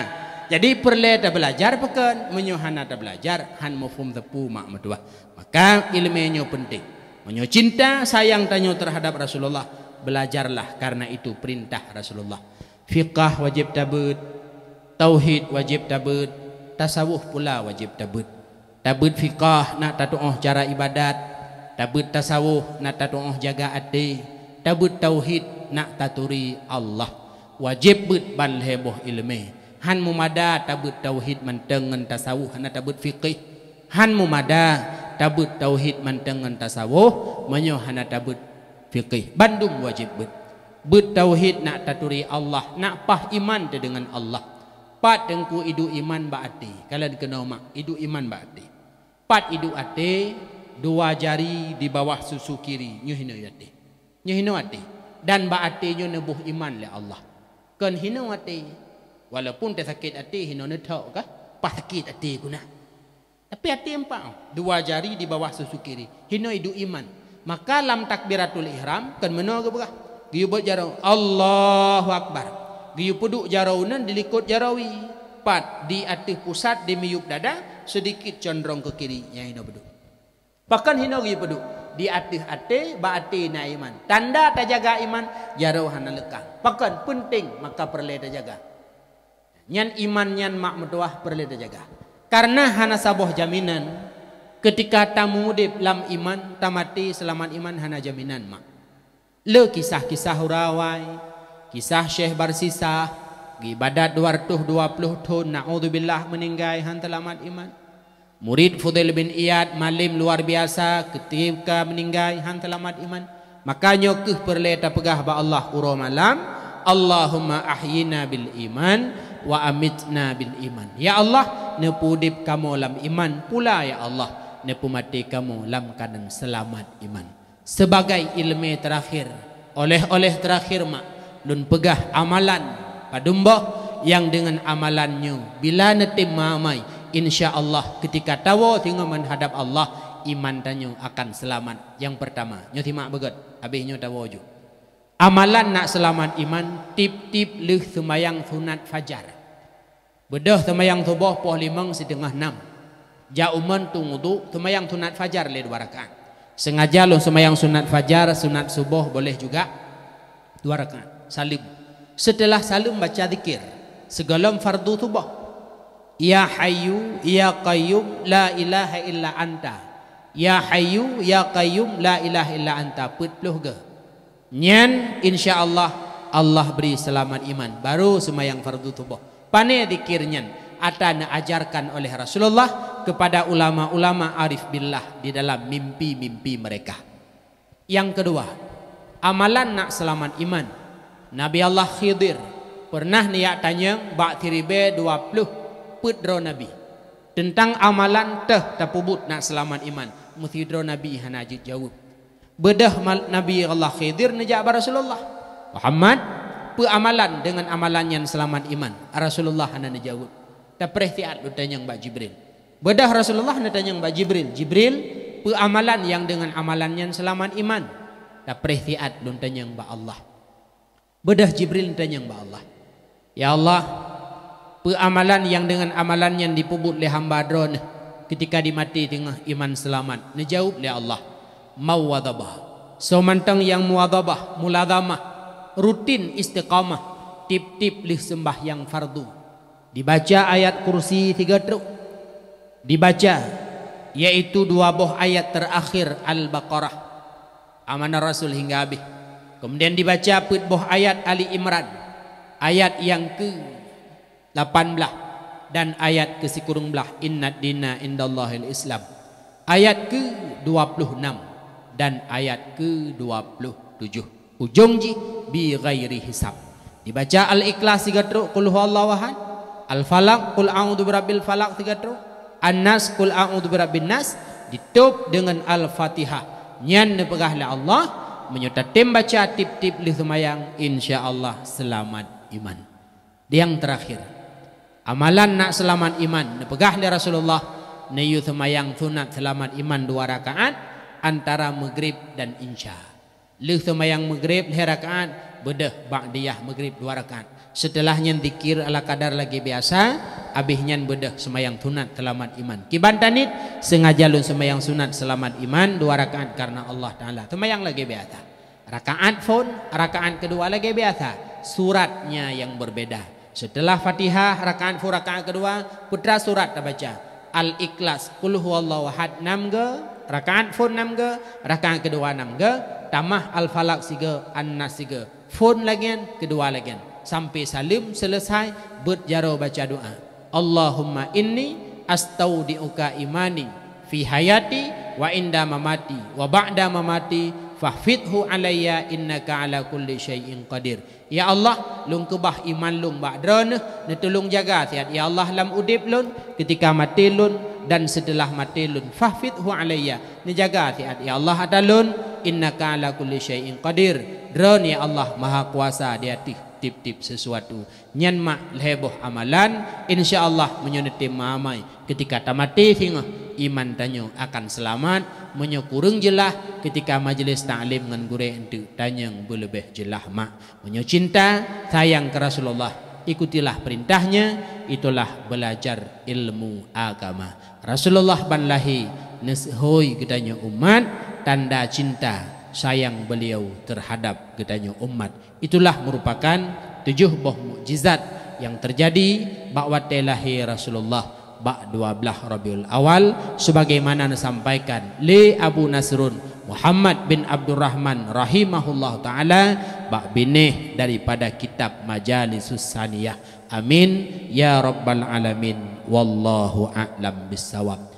jadi perlu dah belajar pakan menyuhana dah belajar han mufhum tepu mak medua. Maka ilmunya penting. Menyo cinta sayang tanyo terhadap Rasulullah. Belajarlah karena itu perintah Rasulullah. Fiqah wajib tabut. Tauhid wajib tabut. Tasawuf pula wajib tabut. Tabut fiqah nak tatu'oh cara ibadat. Tabut tasawuf nak tatu'oh jaga hati. Tabut tauhid nak taturi Allah wajib bet ban heboh ilmu han mumada tabut tauhid mantengan tasawuf hana tabut fiqih han mumada tabut tauhid mantengan tasawuf menyo hana tabut fiqih bandung wajib bet tauhid nak taturi Allah nak pah iman te dengan Allah pat dengku idu iman baati kalian kena mak idu iman baati pat idu ate dua jari di bawah susu kiri nyuhino ate nyuhino ate dan baati nyo nebuh iman le Allah kan hino ate walaupun te sakit ate hino ne tau kah pah sakit ate guna tapi ate empau dua jari di bawah susu kiri hino idu iman maka lam takbiratul ihram kan meno ke berah giu buat jarau Allahu akbar giu puduk jaraunan dilikut jarawi pat di atas pusat di miyuk dada sedikit condong ke kiri yang hino beduk pakan hino giu puduk di atas baati na iman tanda terjaga iman jarau hana lekang pakan penting maka perlu terjaga nyan iman nyan mak metuah perlu terjaga karena hana saboh jaminan ketika tamu udip lam iman tamati selamat iman hana jaminan mak le kisah-kisah hurawai kisah Syekh Barsisah ibadat 220 tahun naudzubillah meninggai han selamat iman murid Fudail bin Iyad malim luar biasa ketika meninggai han selamat iman makanya keh perleta pegah ba Allah uro malam Allahumma ahyina bil iman wa amitna bil iman ya Allah nepudip kamu lam iman pula ya Allah nepumati kamu lam keadaan selamat iman sebagai ilmu terakhir oleh terakhir mak lun pegah amalan padumbah yang dengan amalannya bila netim mamai insyaallah ketika tawa tinggal menghadap Allah iman tanyo akan selamat yang pertama nyo timak beget habis nyo tawa ju amalan nak selamat iman tip-tip leh semayang sunat fajar bedah semayang subuh poh 5:30 jauman tu wudu semayang sunat fajar le 2 rakaat sengaja lo semayang sunat fajar sunat subuh boleh juga 2 rakaat salim setelah salim baca zikir segala fardu subuh ya hayyu ya qayyum la ilaha illa anta ya hayyu ya qayyum la ilaha illa anta petluh ge nyen insyaallah Allah beri selamat iman baru semayang fardu subuh pane zikir nyen atana ajarkan oleh Rasulullah kepada ulama-ulama arif billah di dalam mimpi-mimpi mereka. Yang kedua, amalan nak selamat iman. Nabi Allah Khidir pernah niat tanya bak tiribe 20 putro Nabi tentang amalan teh tapubut nak selamat iman. Muthidro Nabi hanajid jawab. Bedah Nabi Allah Khidir nejak Rasulullah Muhammad pe amalan dengan amalan yang selamat iman. Rasulullah hana jawab. Tak perhatian lu tanya Mbak Jibril. Bedah Rasulullah nak tanya Mbak Jibril. Jibril pe amalan yang dengan amalannya selamat iman. Tak perhatian lu tanya Mbak Allah. Bedah Jibril tanya Mbak Allah. Ya Allah, pe amalan yang dengan amalan yang dipubut oleh hamba dron ketika dimati tengah iman selamat. Nejawab oleh Allah. Mawadabah. So mantang yang muwadabah, muladhamah, rutin istiqamah, tip-tip lih sembah yang fardu. Dibaca ayat kursi 3 truk dibaca yaitu 2 buah ayat terakhir Al-Baqarah amanah Rasul hingga habis kemudian dibaca put buah ayat Ali Imran ayat yang ke 18 dan ayat ke sikurung belah innad dina indallahil Islam ayat ke 26 dan ayat ke 27 ujung ji bi ghairi hisab dibaca Al-Ikhlas 3 truk qul huwallahu ahad Al-Falaq qul a'udzu birabbil falaq 3 truk An-Nas qul a'udzu birabbin nas ditutup dengan Al-Fatihah nyan nepegah le Allah menyerta tim baca tip-tip li semayang insyaallah selamat iman. Yang terakhir amalan nak selamat iman nepegah le Rasulullah neyu semayang sunat selamat iman 2 rakaat antara maghrib dan isya. Li semayang maghrib 2 rakaat bedah ba'diyah maghrib 2 rakaat. Setelahnya zikir ala kadar lagi biasa abihnya bedah semayang sunat selamat iman kibantanit sengaja lun semayang sunat selamat iman 2 rakaat karena Allah Ta'ala semayang lagi biasa rakaat pun rakaat kedua lagi biasa suratnya yang berbeda setelah Fatihah rakaat pun rakaat kedua putra surat baca Al-Ikhlas qul huwallahu ahad 6 ge rakaat pun 6 ge rakaat kedua 6 ge tamah Al-Falaq 3 An-Nas 3 phone lagian, kedua lagian. Sampai salim selesai, berjaro baca doa. Allahumma inni astaudiuka imani fi hayati wa inda mamati wa ba'da mamati fahfidhu alayya innaka ala kulli syai'in qadir. Ya Allah, lung kebah iman lung ba'dron, ne tolong jaga siat ya Allah lam udip lun, ketika mati lun dan setelah mati lun. Fahfidhu alayya, ne jaga siat ya Allah adalun, innaka ala kulli syai'in qadir. Dron ya Allah maha kuasa dia tip-tip sesuatu. Nyan mak leboh amalan, insyaallah menyonetim mamai ketika tamati hingga iman tanyo akan selamat, menyokurung jelah ketika majlis ta'lim ngan gure entu tanyang berlebih jelah mak. Menyo cinta sayang ke Rasulullah, ikutilah perintahnya, itulah belajar ilmu agama. Rasulullah banlahi neshoi gedanya umat, tanda cinta sayang beliau terhadap gedanya umat. Itulah merupakan 7 buah mukjizat yang terjadi ba'wate lahir Rasulullah bak 12 Rabiul Awal, sebagaimana disampaikan li Abu Nasrun Muhammad bin Abdurrahman rahimahullah taala bak binih daripada kitab Majalisus Saniyah. Amin ya rabbal alamin, wallahu a'lam bissawab.